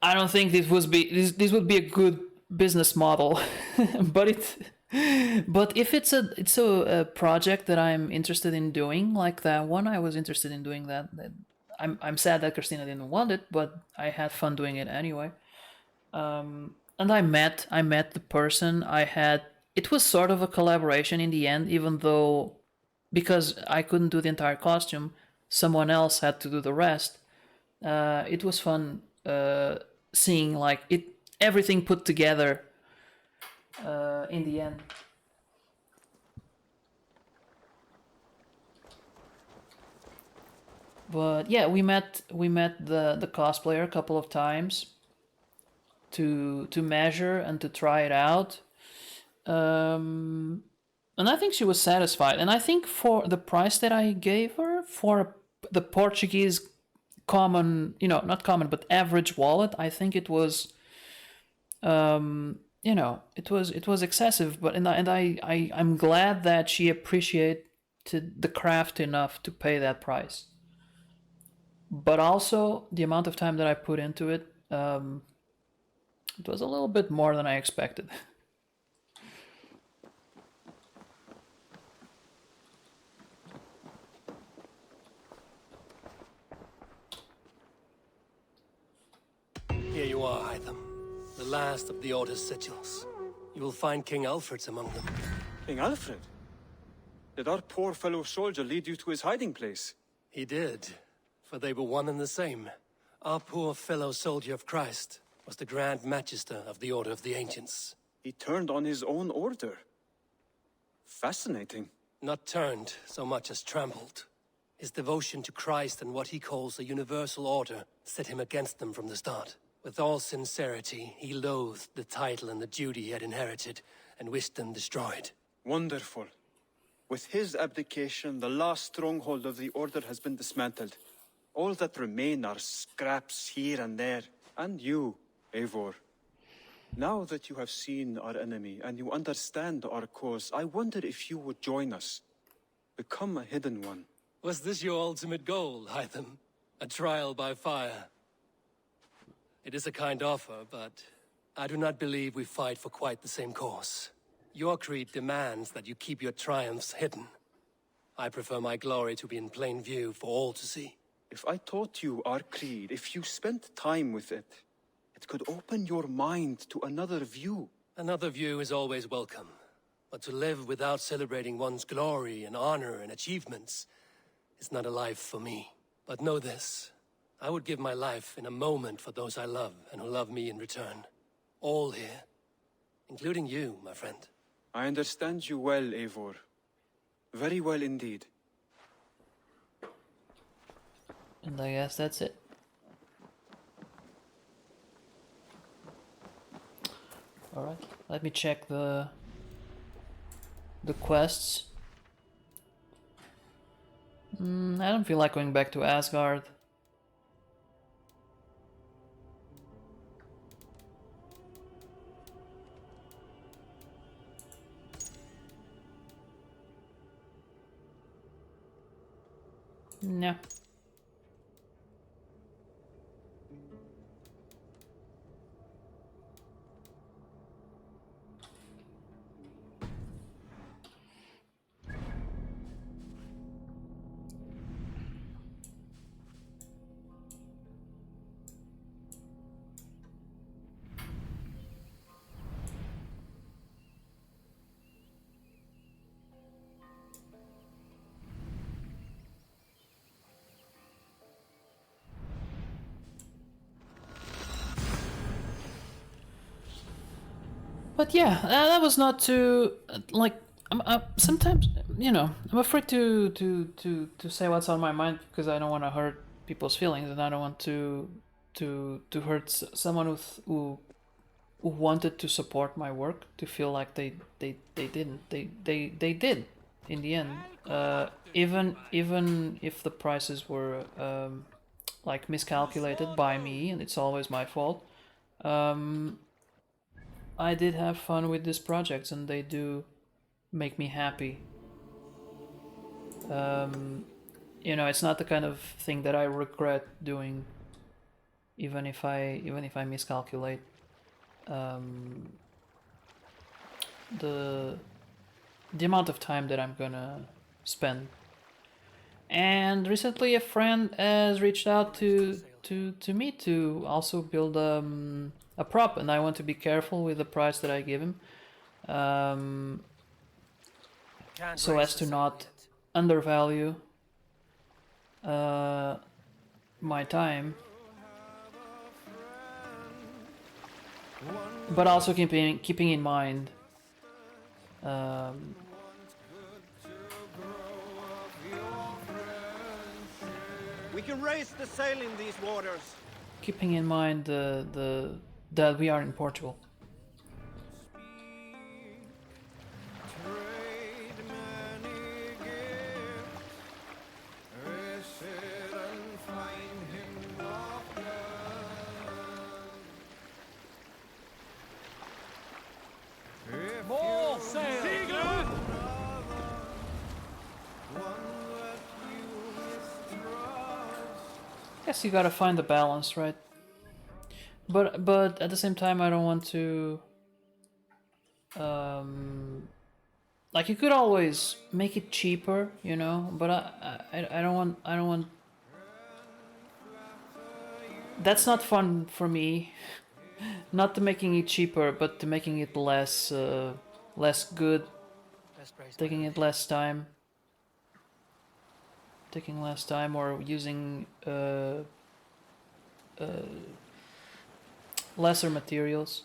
I don't think this would be a good business model, but if it's a project that I'm interested in doing, like that one, I was interested in doing that. I'm sad that Christina didn't want it, but I had fun doing it anyway. And I met the person. It was sort of a collaboration in the end, even though because I couldn't do the entire costume, someone else had to do the rest. It was fun seeing like everything put together in the end. But yeah, we met the cosplayer a couple of times to measure and to try it out. And I think she was satisfied. And I think for the price that I gave her for the Portuguese common, not common, but average wallet, I think it was, it was excessive. But I'm glad that she appreciated the craft enough to pay that price. But also the amount of time that I put into it, it was a little bit more than I expected. Here you are, Hytham. The last of the Order's sigils. You will find King Alfred's among them. King Alfred? Did our poor fellow soldier lead you to his hiding place? He did, for they were one and the same. Our poor fellow soldier of Christ was the Grand Magister of the Order of the Ancients. He turned on his own order. Fascinating. Not turned so much as trampled. His devotion to Christ and what he calls a universal order set him against them from the start. With all sincerity, he loathed the title and the duty he had inherited, and wished them destroyed. Wonderful. With his abdication, the last stronghold of the Order has been dismantled. All that remain are scraps here and there. And you, Eivor. Now that you have seen our enemy and you understand our cause, I wonder if you would join us. Become a hidden one. Was this your ultimate goal, Hytham? A trial by fire? It is a kind offer, but I do not believe we fight for quite the same cause. Your creed demands that you keep your triumphs hidden. I prefer my glory to be in plain view for all to see. If I taught you our creed, if you spent time with it, it could open your mind to another view. Another view is always welcome. But to live without celebrating one's glory and honor and achievements is not a life for me. But know this. I would give my life in a moment for those I love and who love me in return. All here. Including you, my friend. I understand you well, Eivor. Very well indeed. And I guess that's it. Alright, let me check the quests. I don't feel like going back to Asgard. No. But yeah, that was not too like. Sometimes, you know, I'm afraid to say what's on my mind because I don't want to hurt people's feelings, and I don't want to hurt someone who wanted to support my work to feel like they didn't. They did in the end. Even if the prices were like miscalculated by me, and it's always my fault. I did have fun with these projects, and they do make me happy. You know, it's not the kind of thing that I regret doing, even if I miscalculate the amount of time that I'm gonna spend. And recently, a friend has reached out to me to also build a prop, and I want to be careful with the price that I give him, so as to not undervalue my time, but also keeping in mind We can raise the sail in these waters. keeping in mind that we are in Portugal. More sail! Guess you gotta find the balance, right? But at the same time, I don't want to. Like, you could always make it cheaper, you know. But I don't want. That's not fun for me. Not to making it cheaper, but to making it less good, taking it less time. Taking less time, or using lesser materials.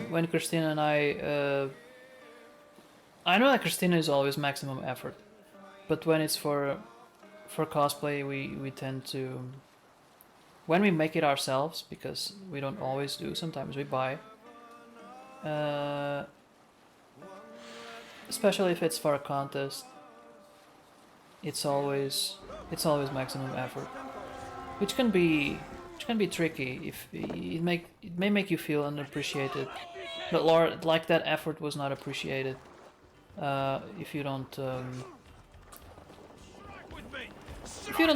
When Christina and I know that Christina is always maximum effort, but when it's for cosplay, we tend to, when we make it ourselves, because we don't always do, sometimes we buy, especially if it's for a contest, it's always maximum effort, which can be tricky if it may make you feel unappreciated. But Laura, like, that effort was not appreciated if you don't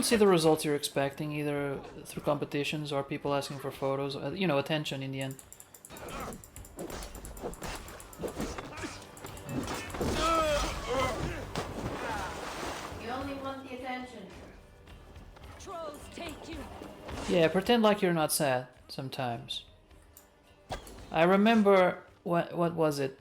see the results you're expecting, either through competitions or people asking for photos, you know, attention in the end. You only want the attention. Trolls take you. Yeah, pretend like you're not sad sometimes. I remember what was it?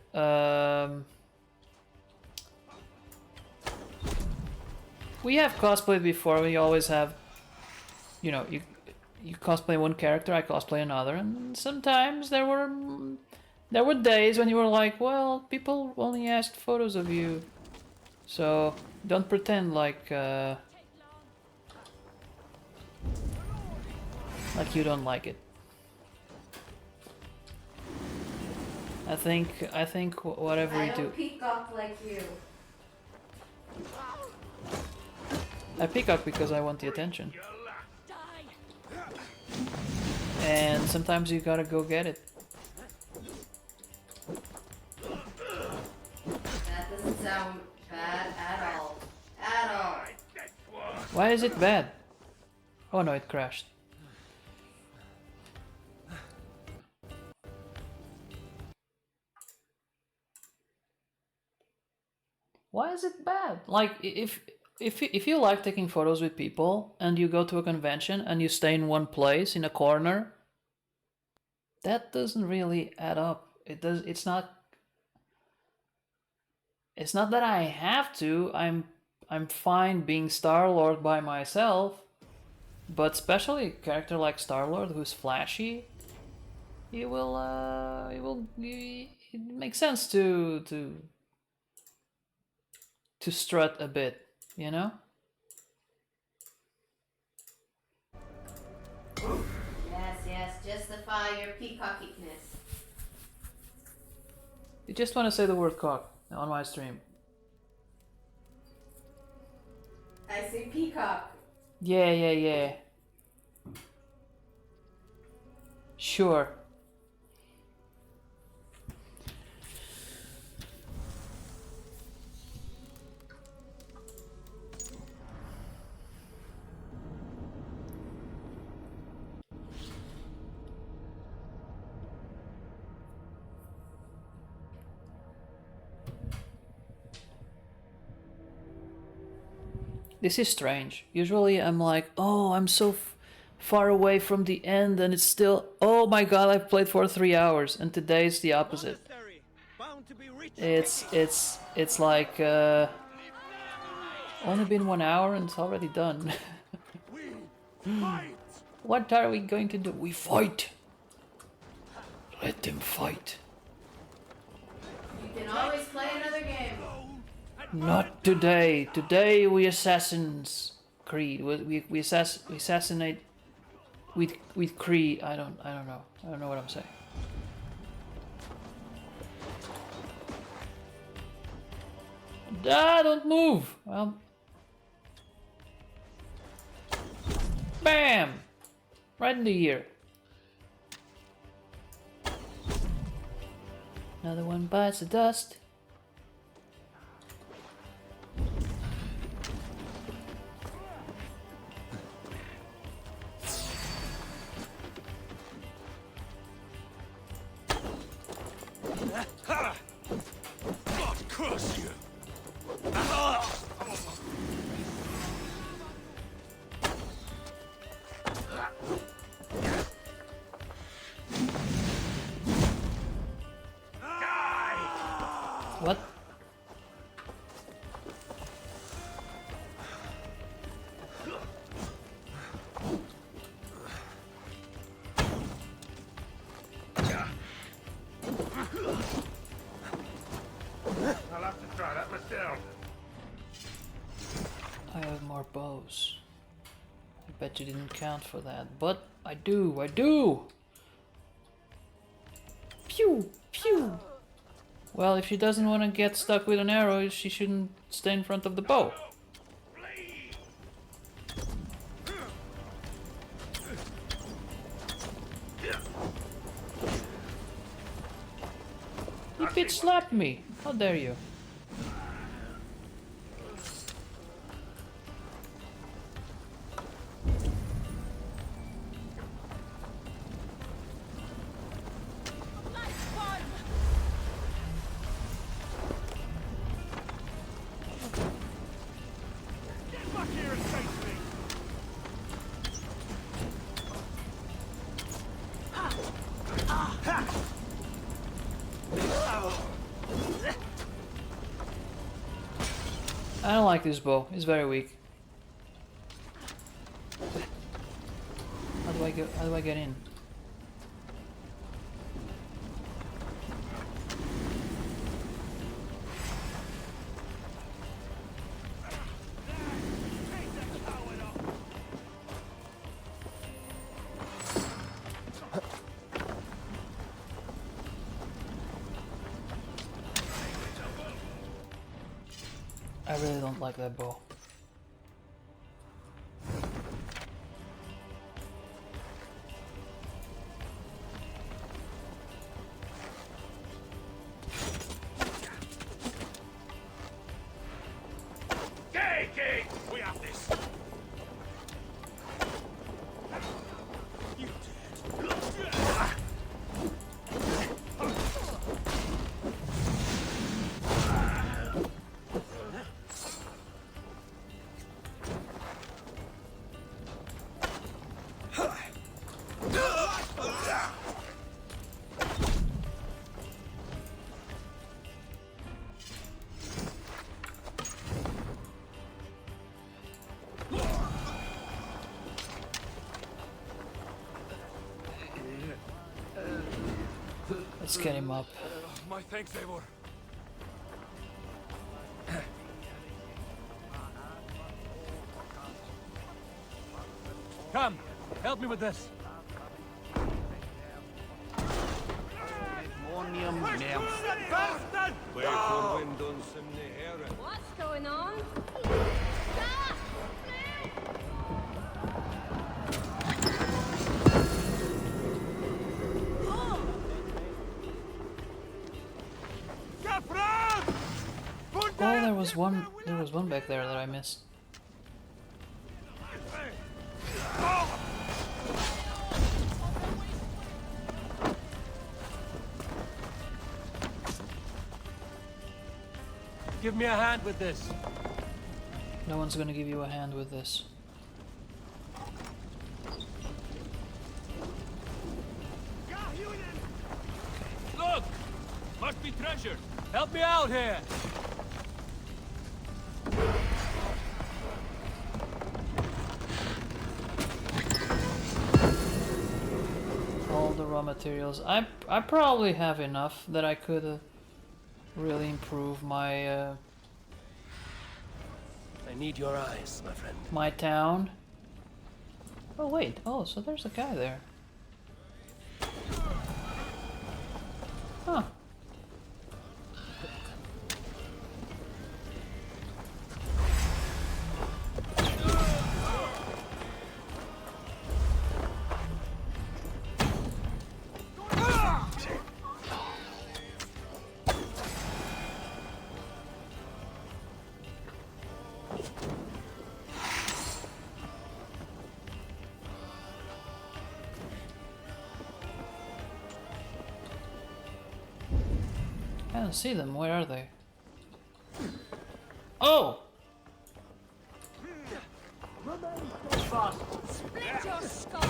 We have cosplayed before. We always have, you know, you cosplay one character, I cosplay another, and sometimes there were days when you were like, well, people only asked photos of you, so don't pretend like you don't like it. I think whatever I we do. don't peacock like you. I peacock because I want the attention. Die. And sometimes you gotta go get it. That doesn't sound bad at all. At all. Why is it bad? Oh no, it crashed. Why is it bad? Like if you like taking photos with people and you go to a convention and you stay in one place in a corner, that doesn't really add up. It's not that I have to. I'm fine being Star-Lord by myself, but especially a character like Star-Lord who's flashy, it makes sense to strut a bit, you know? Yes, justify your peacockiness. You just want to say the word cock on my stream. I say peacock. Yeah. Sure. This is strange. Usually I'm like, oh, I'm so far away from the end and it's still, oh my god, I've played for 3 hours, and today's the opposite. It's like only been 1 hour and it's already done. What are we going to do? We fight. Let them fight. You can always play another game. Not today. Today we Assassin's Creed. We assassinate with Creed. I don't know. I don't know what I'm saying. Ah, don't move. Well, bam, right in the ear. Another one bites the dust. What? I'll have to try that myself. I have more bows. I bet you didn't count for that, but I do! Pew! Pew! Well, if she doesn't want to get stuck with an arrow, she shouldn't stay in front of the bow. You bitch slapped me! How dare you? I don't like this bow. It's very weak. How do I go? How do I get in? I really don't like that bow. Gay! We have this! Let's get him up. My thanks, Eivor. Come, help me with this. What's going on? Oh, there was one back there that I missed. Give me a hand with this. No one's gonna give you a hand with this. Look! Must be treasure. Help me out here! All the raw materials. I probably have enough that I could really improve my I need your eyes, my friend. my town. Oh wait, oh, so there's a guy there. Huh. I don't see them. Where are they? Oh! Split your skull!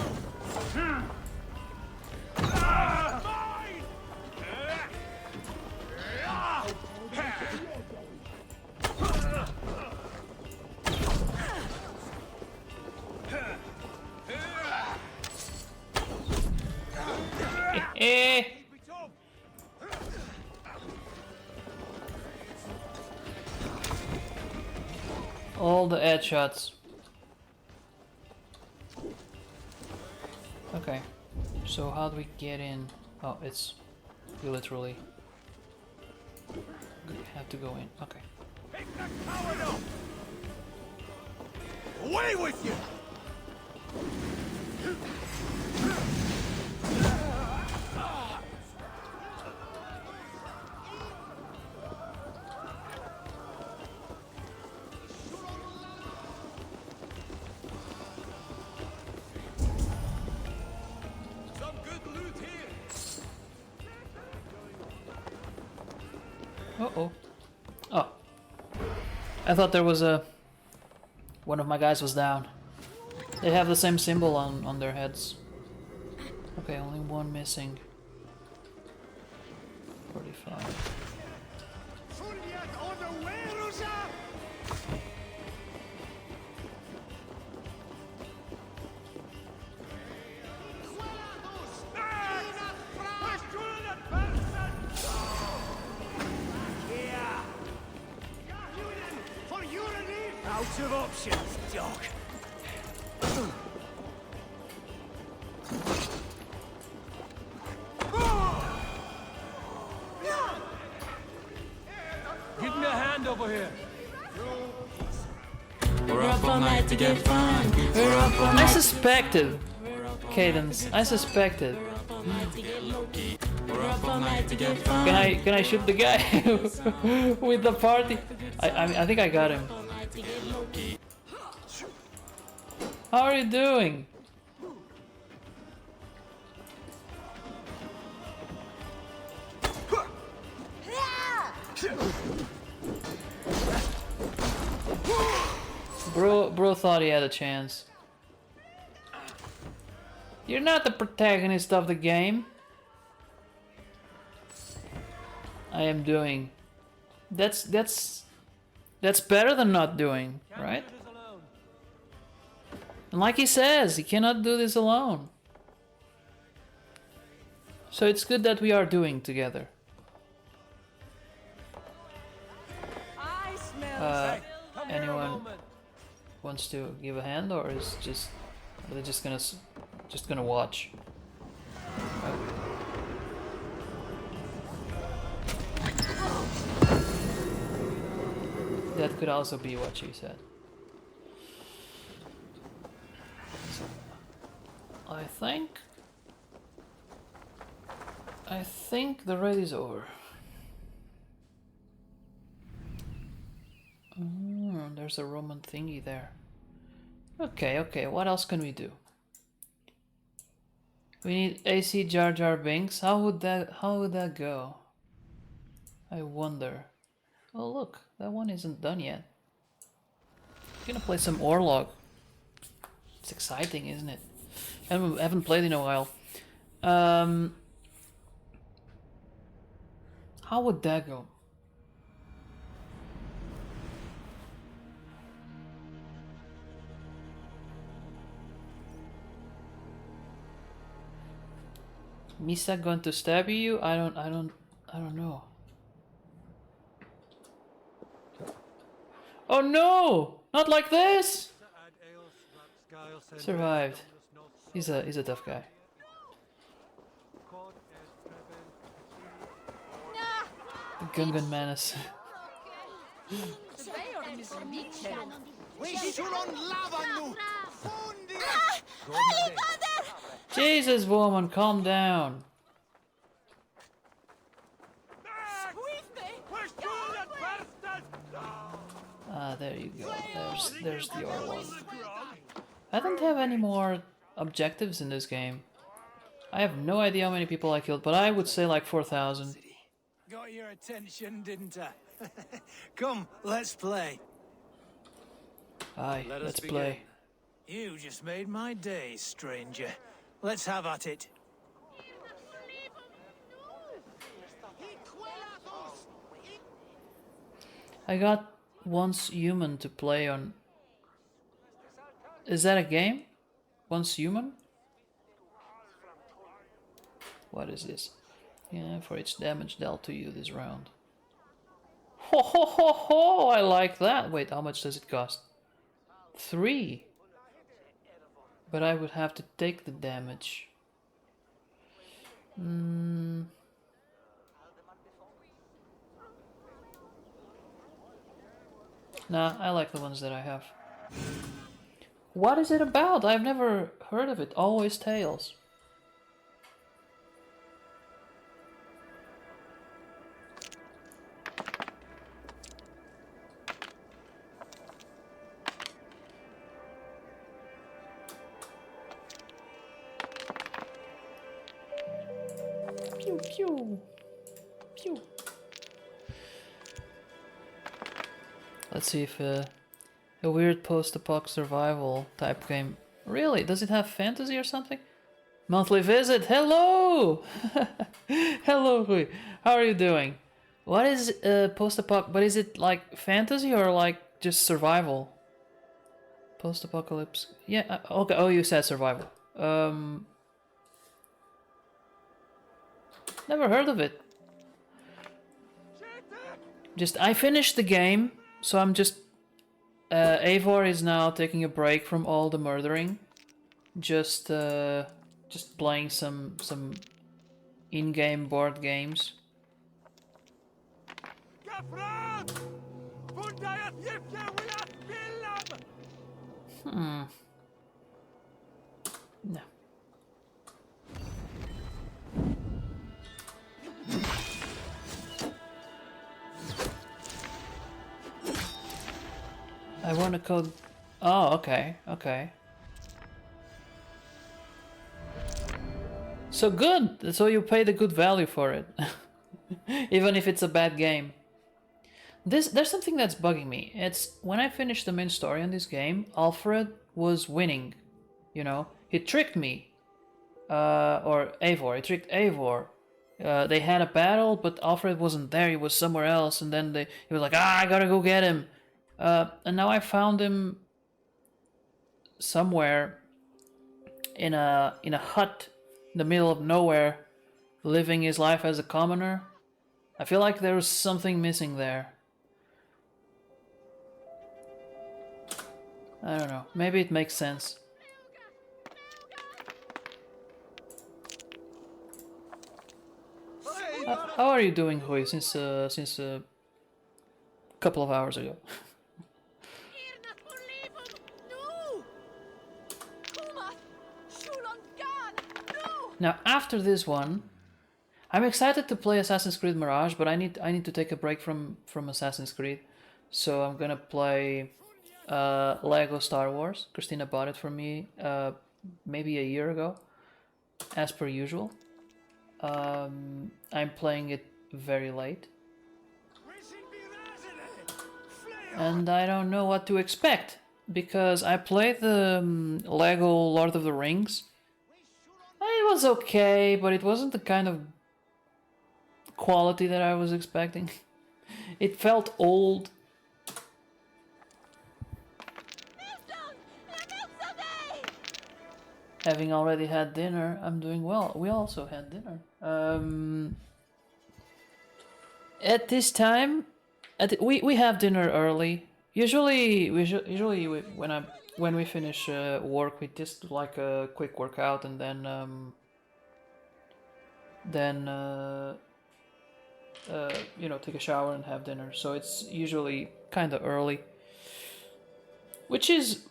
Eh! All the headshots. Okay, so how do we get in? Oh, it's we literally have to go in. Okay. Away with you! Some good loot here. Uh-oh. Oh. I thought there was a... One of my guys was down. They have the same symbol on their heads. Okay, only one missing. 45. Out of options, dog. Give me a hand over here. We're up all night to get fun. We're up all I night. suspected. Cadence. I suspected. We're up all night to get fun. Can I shoot the guy with the party? I think I got him. How are you doing? Bro thought he had a chance. You're not the protagonist of the game. I am doing. That's better than not doing, right? And like he says, he cannot do this alone. So it's good that we are doing together. I smell Anyone wants to give a hand, or is are they just gonna watch? That could also be what she said. So, I think the raid is over. There's a Roman thingy there. Okay, what else can we do? We need AC Jar Jar Binks. How would that go? I wonder. Oh look, that one isn't done yet. I'm gonna play some Orlog. It's exciting, isn't it? I haven't played in a while. How would that go? Misa going to stab you? I don't know. Oh no! Not like this! Survived. He's a tough guy. The Gungan Menace. Jesus, woman, calm down. Ah, there you go. There's the Orlog. I don't have any more objectives in this game. I have no idea how many people I killed, but I would say like 4,000. Got your attention, didn't I? Come, let's play. Aye, let's play. You just made my day, stranger. Let's have at it. I got Once Human to play on. Is that a game? Once Human? What is this? Yeah, for each damage dealt to you this round. Ho ho ho ho! I like that. Wait, how much does it cost? 3. But I would have to take the damage. Nah, I like the ones that I have. What is it about? I've never heard of it. Always Tales. Pew pew. Pew. Let's see if a weird post-apoc survival type game. Really? Does it have fantasy or something? Monthly visit. Hello. Hello, Rui. How are you doing? What is post-apoc? But is it like fantasy or like just survival? Post-apocalypse. Yeah. Okay. Oh, you said survival. Never heard of it. I finished the game, so I'm just. Eivor is now taking a break from all the murdering. Just playing some in-game board games. No. I want to code. Oh, okay, okay. So good. So you paid a good value for it, even if it's a bad game. There's something that's bugging me. It's when I finished the main story in this game, Alfred was winning. You know, he tricked me. Or Eivor. He tricked Eivor. They had a battle, but Alfred wasn't there. He was somewhere else, and then he was like, "Ah, I gotta go get him." And now I found him somewhere in a hut in the middle of nowhere, living his life as a commoner. I feel like there's something missing there. I don't know. Maybe it makes sense. How are you doing, Hui? Since a couple of hours ago. Now after this one, I'm excited to play Assassin's Creed Mirage, but I need to take a break from Assassin's Creed, so I'm gonna play Lego Star Wars. Christina bought it for me maybe a year ago, as per usual. I'm playing it very late, and I don't know what to expect because I played the Lego Lord of the Rings. It was okay, but it wasn't the kind of quality that I was expecting. It felt old. Having already had dinner, I'm doing well. We also had dinner. At this time, we have dinner early. Usually when we finish work, we just do like a quick workout and then you know, take a shower and have dinner. So it's usually kind of early, which is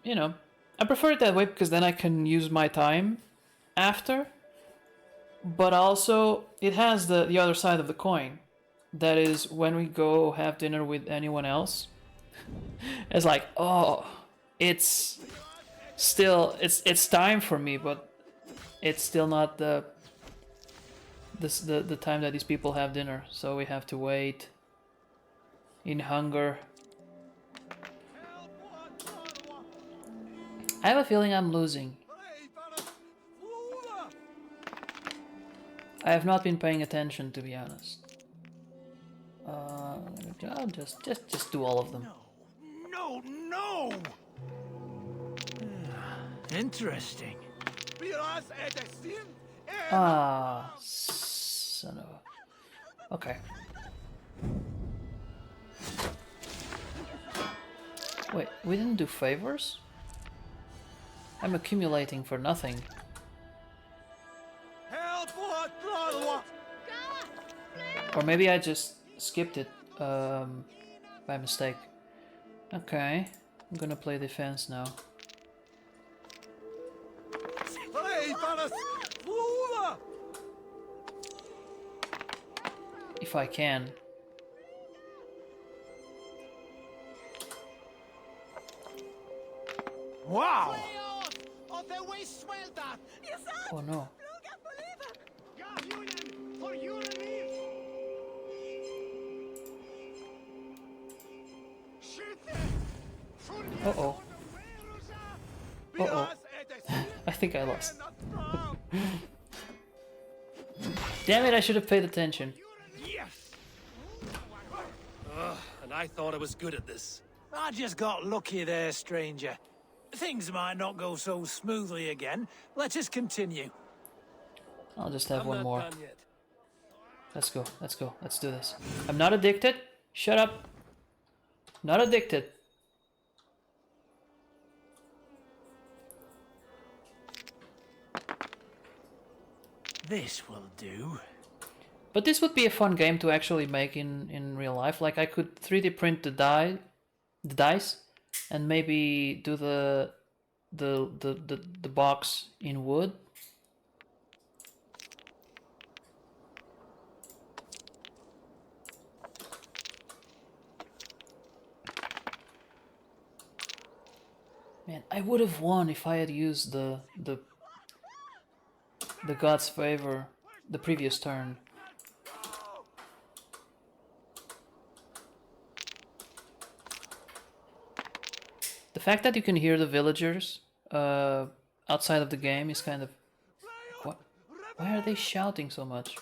you know, I prefer it that way because then I can use my time after. But also it has the other side of the coin. That is when we go have dinner with anyone else. It's like, oh, it's still it's time for me, but it's still not the time that these people have dinner, so we have to wait in hunger. I have a feeling I'm losing. I have not been paying attention, to be honest. I'll just do all of them. No! Interesting. Ah, son of a... Okay. Wait, we didn't do favors? I'm accumulating for nothing. Or maybe I just skipped it by mistake. Okay, I'm gonna play defense now. If I can. Wow! Oh no. Uh-oh. Uh-oh. I think I lost. Damn it, I should have paid attention. And I thought I was good at this. I just got lucky there, stranger. Things might not go so smoothly again. Let us continue. I'll just have I'm one not more. done yet. Let's go, let's go, let's do this. I'm not addicted. Shut up. Not addicted. This will do. But this would be a fun game to actually make in real life. Like I could 3D print the dice, and maybe do the box in wood. Man, I would have won if I had used the God's Favor the previous turn. The fact that you can hear the villagers outside of the game is kind of... What? Why are they shouting so much?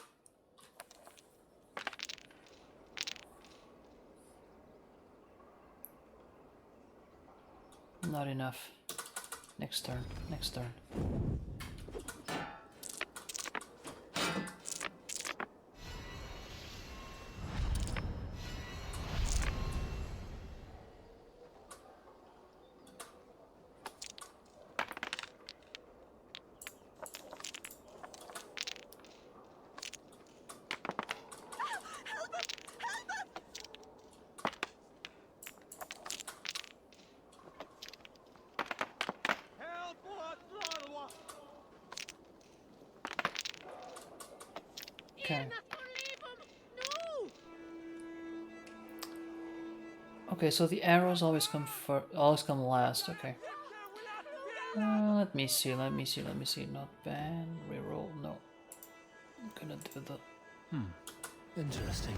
Not enough. Next turn. Next turn. Okay. Okay, so the arrows always come last. Okay. Let me see. Not bad. Reroll. No. I'm gonna do the. Interesting.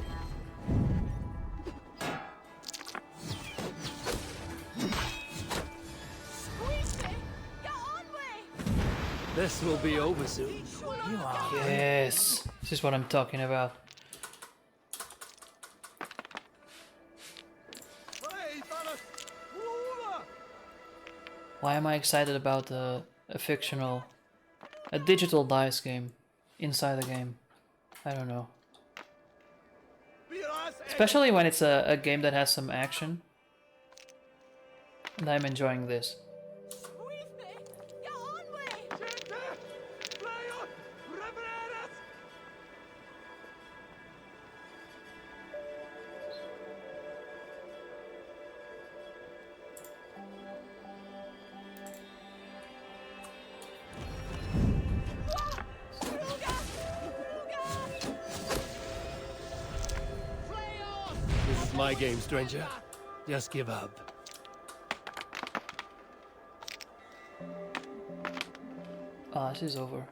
This will be over soon. Yes. This is what I'm talking about. Why am I excited about a digital dice game inside the game? I don't know. Especially when it's a game that has some action. And I'm enjoying this. This is my game, stranger. Just give up. Ah, this is over.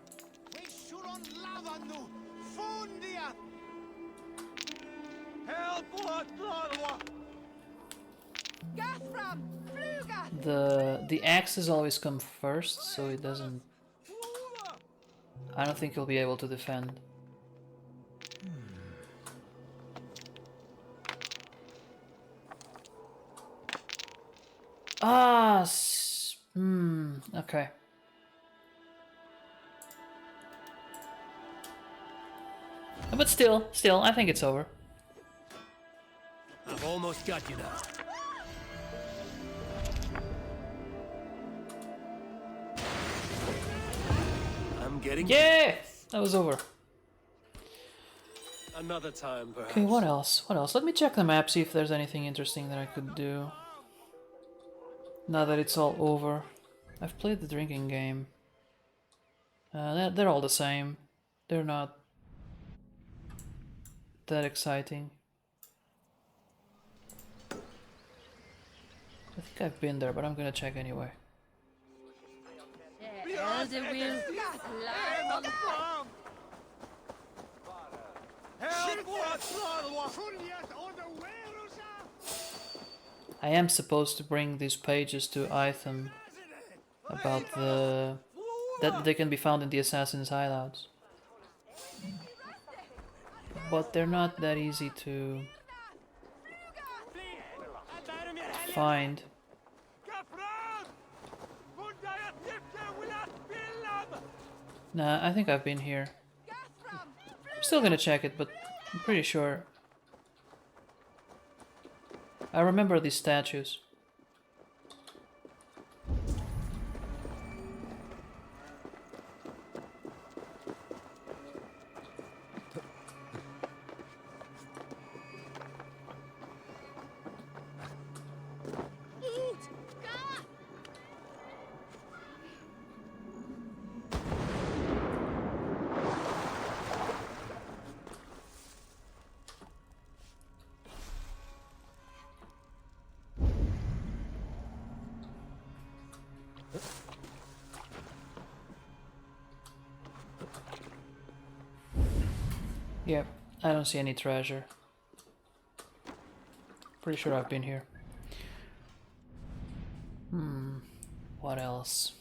The axes always come first, so it doesn't... I don't think he'll be able to defend. Ah, okay. But still, I think it's over. I've almost got you now. I'm getting... Yeah! That was over. Another time, perhaps. Okay, what else? What else? Let me check the map, see if there's anything interesting that I could do. Now that it's all over. I've played the drinking game. They're all the same. They're not that exciting. I think I've been there, but I'm gonna check anyway. I am supposed to bring these pages to Itham about that they can be found in the Assassin's hideouts. But they're not that easy to find. Nah, I think I've been here. I'm still gonna check it, but I'm pretty sure. I remember these statues. Yep, I don't see any treasure. Pretty sure I've been here. What else?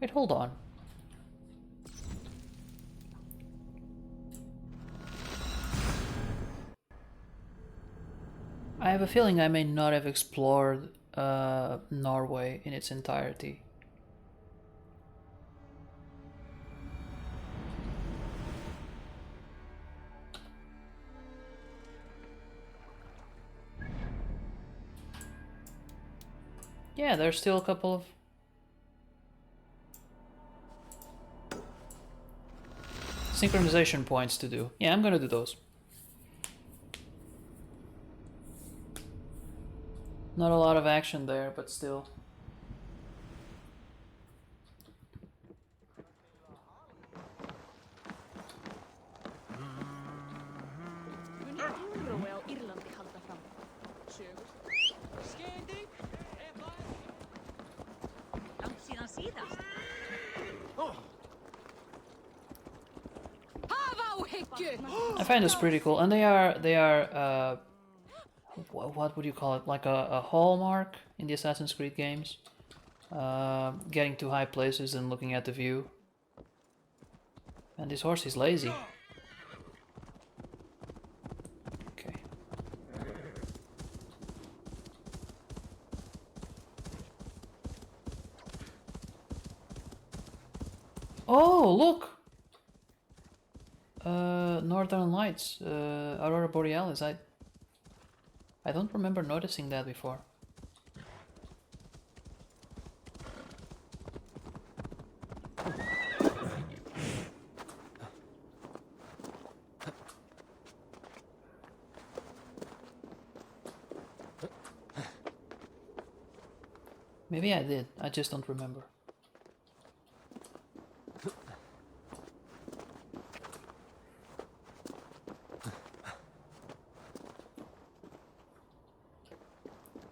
Wait, hold on. I have a feeling I may not have explored Norway in its entirety. Yeah, there's still a couple of synchronization points to do. Yeah, I'm gonna do those. Not a lot of action there, but still. I find this pretty cool, and they are what would you call it? Like a hallmark in the Assassin's Creed games. Getting to high places and looking at the view. And this horse is lazy. Okay. Oh, look! Northern Lights, Aurora Borealis. I don't remember noticing that before. Maybe I did, I just don't remember.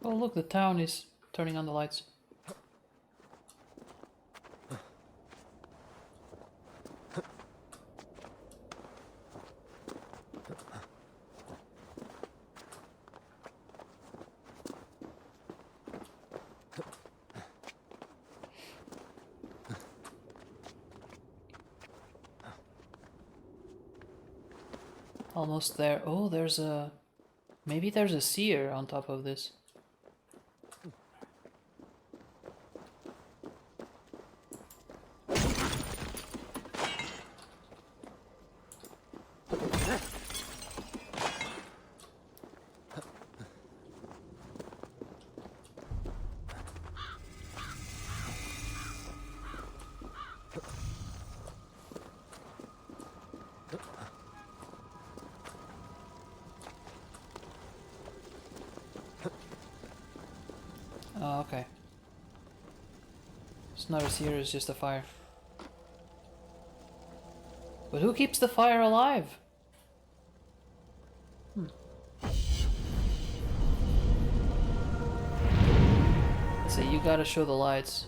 Oh look, the town is turning on the lights. Almost there. Oh, there's a... Maybe there's a seer on top of this. Oh, okay. It's not a seer, it's just a fire. But who keeps the fire alive? Let's see, you gotta show the lights.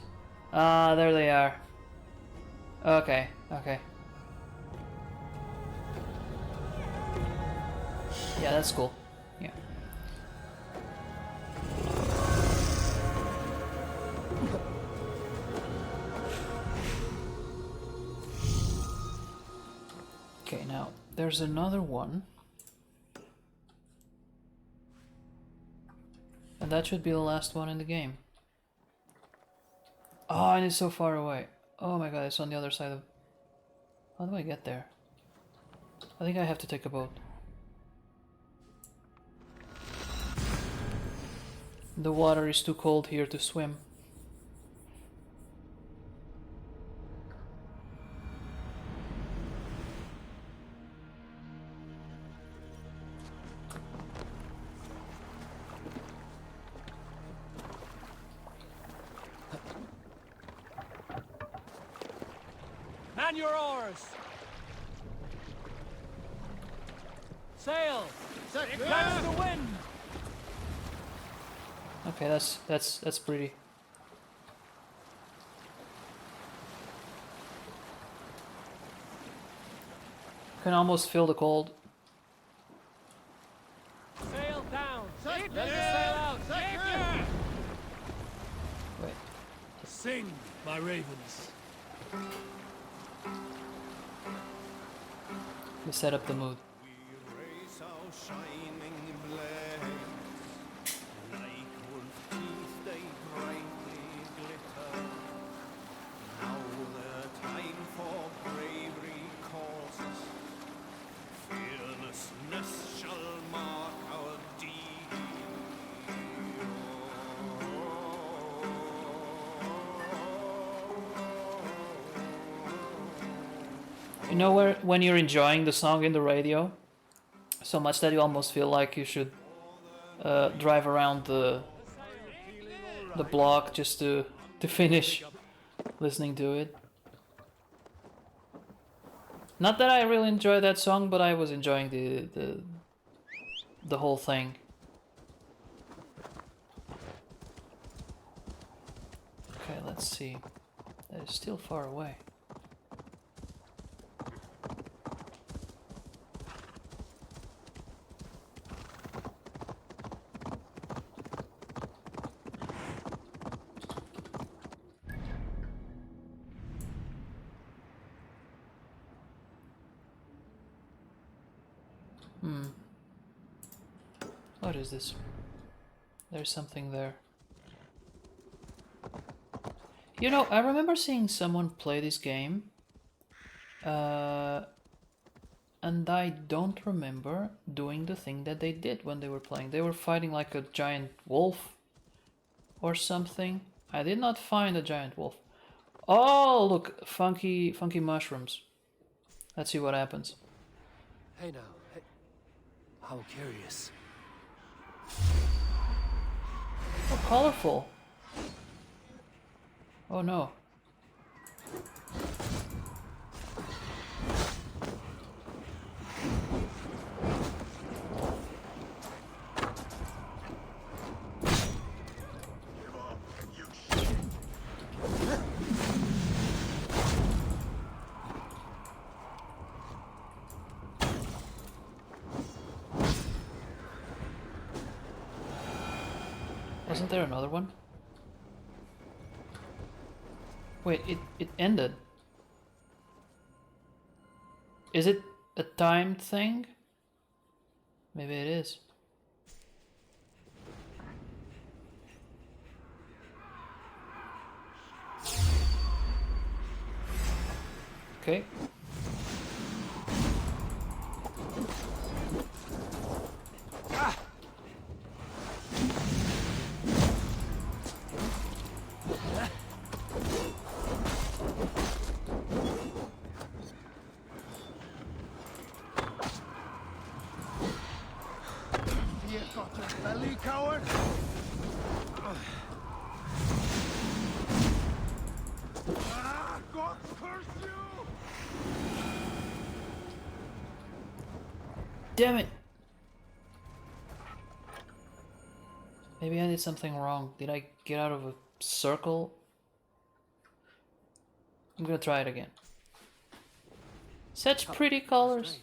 Ah, there they are. Okay, okay. Yeah, that's cool. Yeah. Okay, now there's another one. And that should be the last one in the game. Oh, and it's so far away. Oh my god, it's on the other side of... How do I get there? I think I have to take a boat. The water is too cold here to swim. Man your oars! Sail! Here comes the wind! Okay, that's pretty. Can almost feel the cold. Sail down! Let the sail out! Wait. Sing, my ravens. We set up the mood. You know where when you're enjoying the song in the radio so much that you almost feel like you should drive around the block just to finish listening to it. Not that I really enjoy that song, but I was enjoying the whole thing. Okay, let's see. That is still far away. What is this? There's something there. You know, I remember seeing someone play this game. And I don't remember doing the thing that they did when they were playing. They were fighting like a giant wolf or something. I did not find a giant wolf. Oh, look, funky mushrooms. Let's see what happens. Hey now, hey. How curious. Oh, colorful. Oh no. Wasn't there another one? Wait, it ended. Is it a timed thing? Maybe it is. Okay. Belly coward! God curse you! Damn it! Maybe I did something wrong. Did I get out of a circle? I'm gonna try it again. Such pretty colors.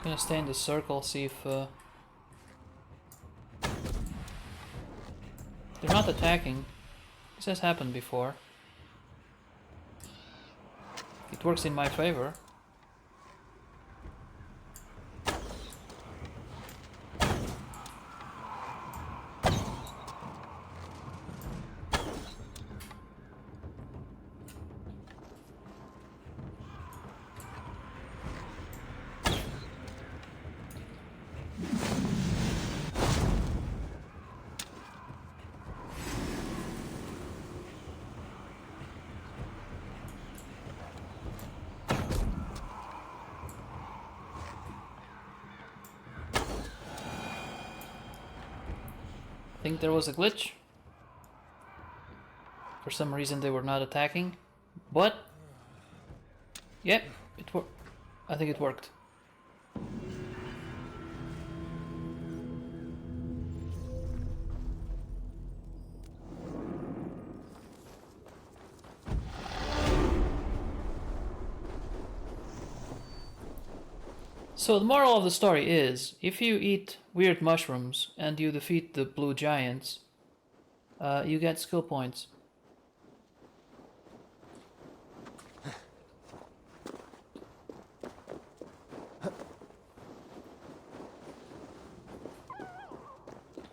Gonna stay in the circle, see if they're not attacking. This has happened before. It works in my favor. think there was a glitch. For some reason they were not attacking. But yep, it worked. I think it worked. So the moral of the story is, if you eat weird mushrooms and you defeat the blue giants, you get skill points.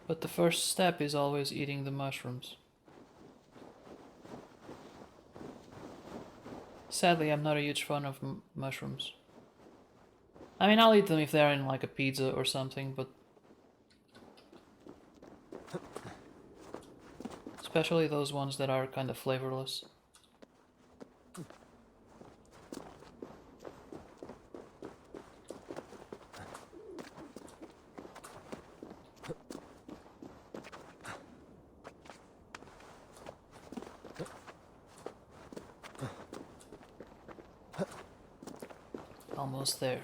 But the first step is always eating the mushrooms. Sadly, I'm not a huge fan of mushrooms. I mean, I'll eat them if they're in like a pizza or something, but... especially those ones that are kind of flavorless. Almost there.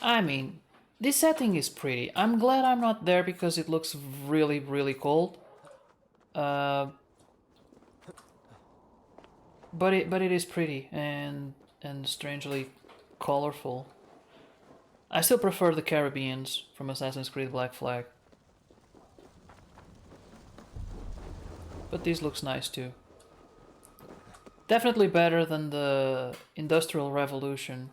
I mean, this setting is pretty. I'm glad I'm not there because it looks really, really cold. But it is pretty and strangely colorful. I still prefer the Caribbeans from Assassin's Creed Black Flag. But this looks nice too. Definitely better than the Industrial Revolution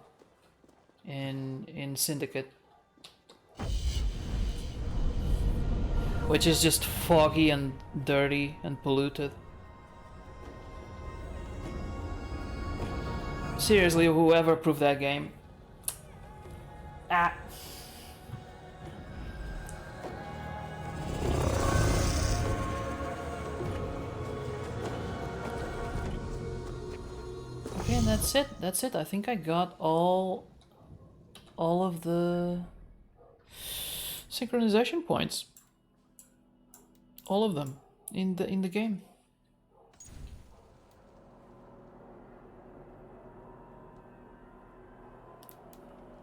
in Syndicate, which is just foggy and dirty and polluted. Seriously, whoever approved that game. Ah. Okay, and that's it. That's it. I think I got all of the synchronization points. All of them in the game.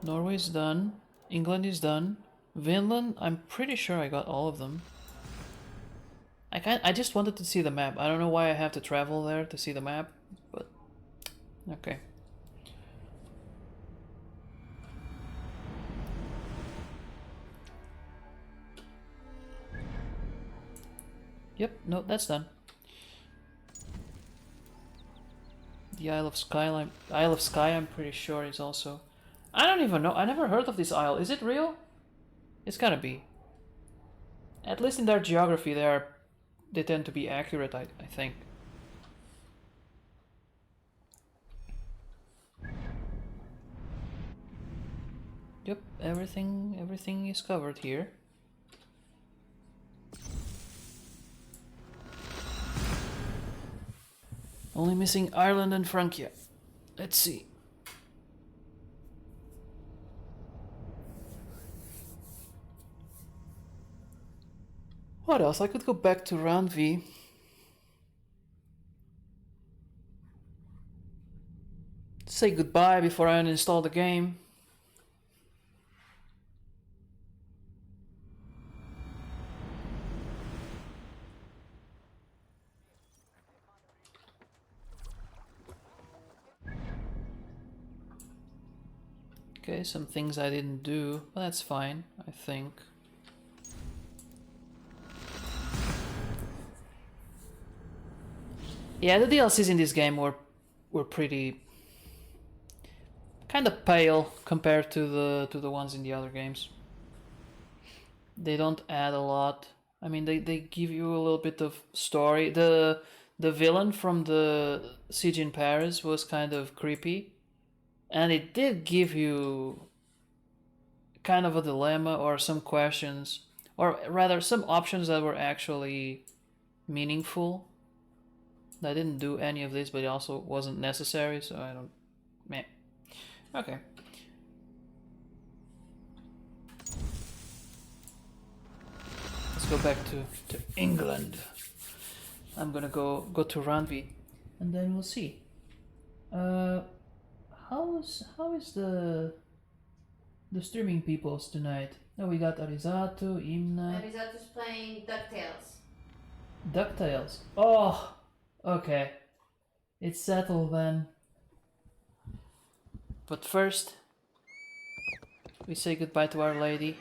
Norway's done. England is done. Finland, I'm pretty sure I got all of them. I just wanted to see the map. I don't know why I have to travel there to see the map, but okay. Yep, no, that's done. The Isle of Skye, I'm pretty sure is also... I don't even know, I never heard of this isle. Is it real? It's gotta be. At least in their geography, they tend to be accurate, I think. Yep, everything is covered here. Only missing Ireland and Francia. Let's see. What else? I could go back to round V. Say goodbye before I uninstall the game. Okay, some things I didn't do, but that's fine, I think. Yeah, the DLCs in this game were pretty kind of pale compared to the ones in the other games. They don't add a lot. I mean, they give you a little bit of story. The villain from the Siege in Paris was kind of creepy. And it did give you kind of a dilemma or some questions, or rather some options that were actually meaningful. I didn't do any of this, but it also wasn't necessary, so I don't... meh. Okay. go back to England. I'm gonna go to Randvi, and then we'll see. How is the streaming peoples tonight? Oh, we got Arizato, Imna. Arizato's playing DuckTales. DuckTales. Oh, okay. It's settled then. But first, we say goodbye to Our Lady.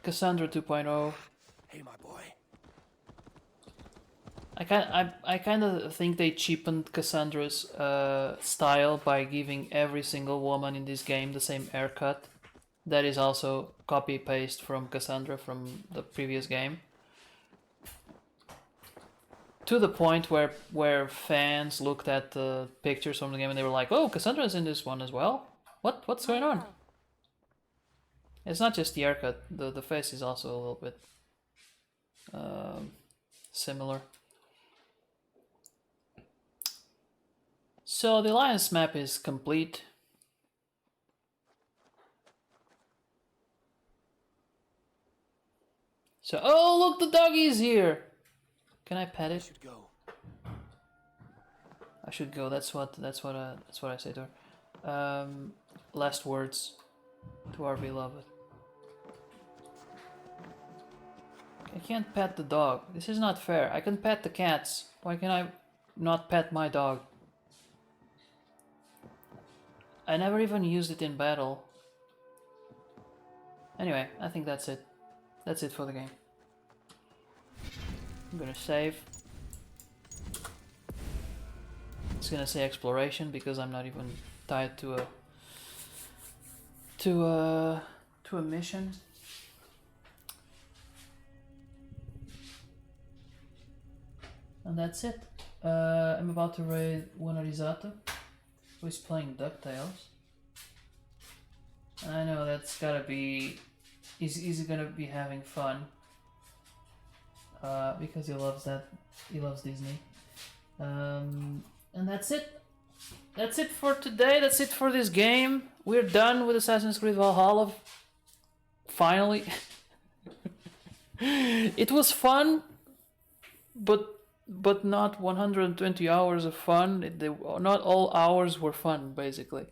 Cassandra 2.0. Hey, my boy. I kind of think they cheapened Cassandra's style by giving every single woman in this game the same haircut. That is also copy paste from Cassandra from the previous game. To the point where fans looked at the pictures from the game and they were like, "Oh, Cassandra's in this one as well. What's going on?" It's not just the haircut. The face is also a little bit similar. So the alliance map is complete. So, oh look, the doggy's here. Can I pet it? I should go. That's what I say to her. Last words to our beloved. I can't pet the dog. This is not fair. I can pet the cats. Why can I not pet my dog? I never even used it in battle. Anyway, I think that's it. That's it for the game. I'm gonna save. It's gonna say exploration because I'm not even tied to a mission. And that's it. I'm about to raid one Arizato, who is playing DuckTales. I know that's gotta be... He's gonna be having fun. Because he loves that. He loves Disney. And that's it. That's it for today. That's it for this game. We're done with Assassin's Creed Valhalla. Finally. It was fun, but not 120 hours of fun. Not all hours were fun, basically.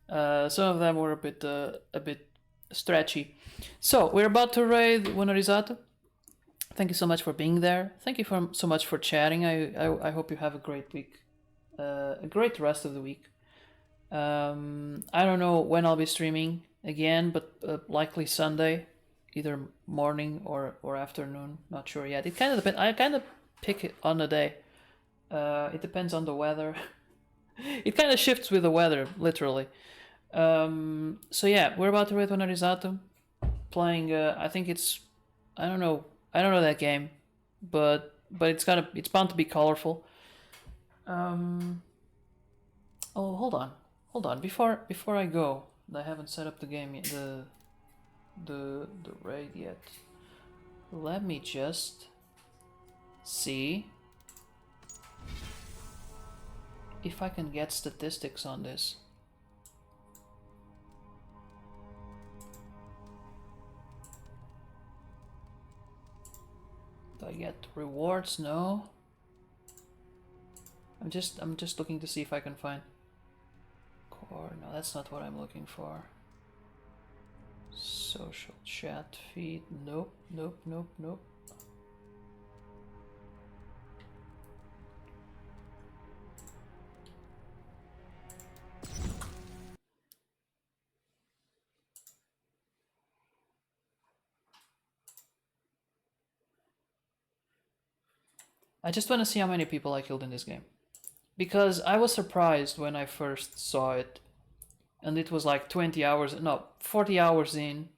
Some of them were a bit stretchy. So we're about to raid Winarizato. Thank you so much for being there. Thank you so much for chatting. I hope you have a great week, a great rest of the week. I don't know when I'll be streaming again, but likely Sunday, either morning or afternoon. Not sure yet. It kind of depends. I kind of pick it on the day. It depends on the weather. It kind of shifts with the weather, literally. So yeah, we're about to raid Winarizato, playing. I think it's. I don't know that game, but it's bound to be colorful. Oh, hold on. Before I go, I haven't set up the game yet, the raid yet. Let me just see if I can get statistics on this. Do I get rewards? No. I'm just looking to see if I can find core. No, that's not what I'm looking for. Social chat feed. Nope. I just want to see how many people I killed in this game. Because I was surprised when I first saw it. And it was like 40 hours in. 40 hours in,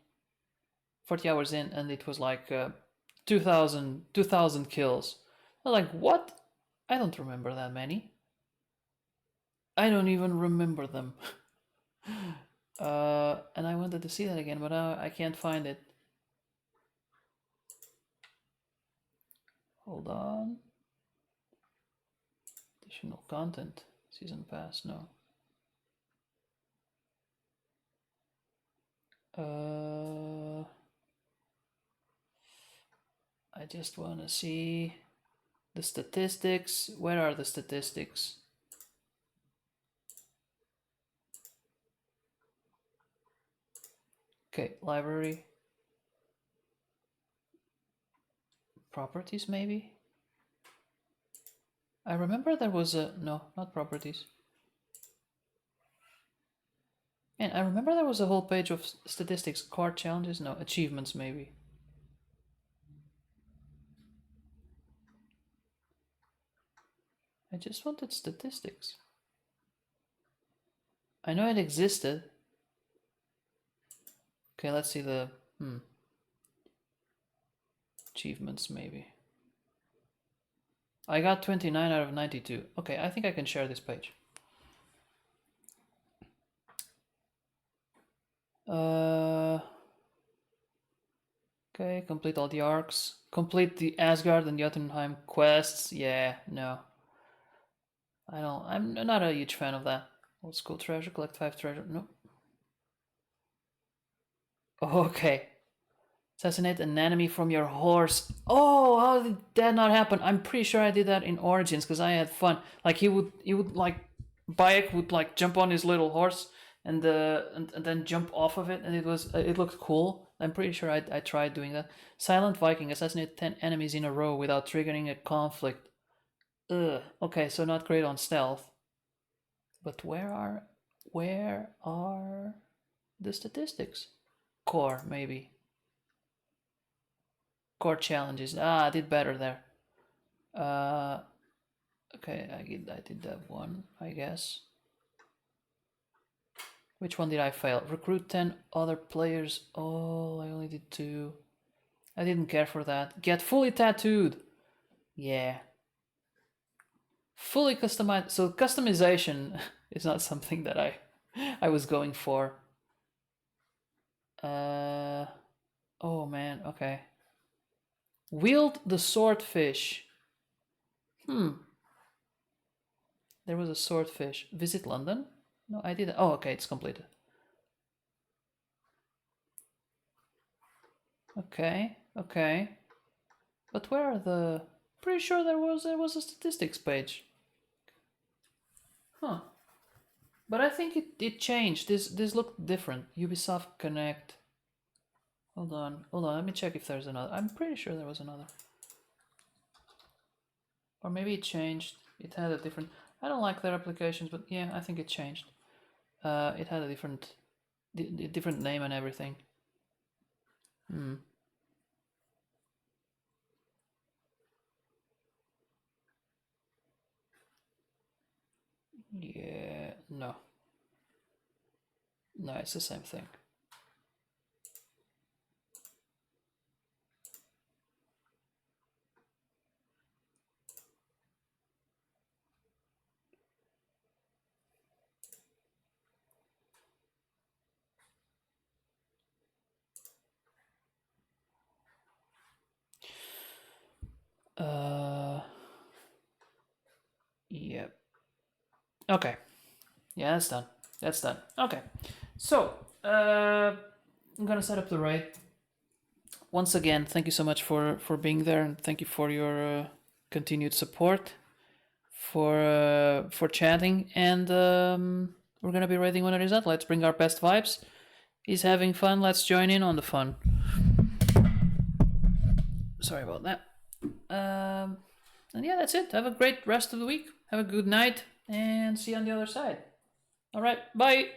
and it was like 2,000 kills. I was like, what? I don't remember that many. I don't even remember them. And I wanted to see that again, but I can't find it. Hold on. Additional content. Season pass, no. I just want to see the statistics. Where are the statistics? Okay, library. Properties, maybe? I remember there was a... No, not properties. And I remember there was a whole page of statistics. Card challenges? No, achievements, maybe. I just wanted statistics. I know it existed. Okay, let's see the... Achievements, maybe. I got 29 out of 92. Okay, I think I can share this page. Okay, complete all the arcs. Complete the Asgard and Jotunheim quests. Yeah, no. I'm not a huge fan of that. Old school treasure, collect 5 treasure. No. Okay. Assassinate an enemy from your horse. Oh, how did that not happen? I'm pretty sure I did that in Origins because I had fun. Like he would like Bayek would like jump on his little horse and then jump off of it, and it looked cool. I'm pretty sure I tried doing that. Silent Viking, assassinate 10 enemies in a row without triggering a conflict. Ugh. Okay, so not great on stealth. But where are the statistics? Core, maybe. Core challenges. I did better there. Okay, I did that one, I guess. Which one did I fail? Recruit 10 other players. Oh, I only did 2. I didn't care for that. Get fully tattooed. Yeah. Fully customized. So customization is not something that I was going for. Oh man, okay. Wield the swordfish. There was a swordfish. Visit London? No, I didn't. Oh, okay, it's completed. Okay, okay. But where are the... Pretty sure there was a statistics page. Huh. But I think it changed. This looked different. Ubisoft Connect. Hold on, let me check if there's another. I'm pretty sure there was another. Or maybe it changed. It had a different... I don't like their applications, but yeah, I think it changed. It had a different name and everything. Yeah, no. No, it's the same thing. Yep. Okay. Yeah, that's done. That's done. Okay. So, I'm gonna set up the raid. Once again, thank you so much for being there, and thank you for your continued support, for chatting, and we're gonna be raiding when it is out. Let's bring our best vibes. He's having fun. Let's join in on the fun. Sorry about that. And yeah, that's it. Have a great rest of the week. Have a good night, and see you on the other side. All right, bye.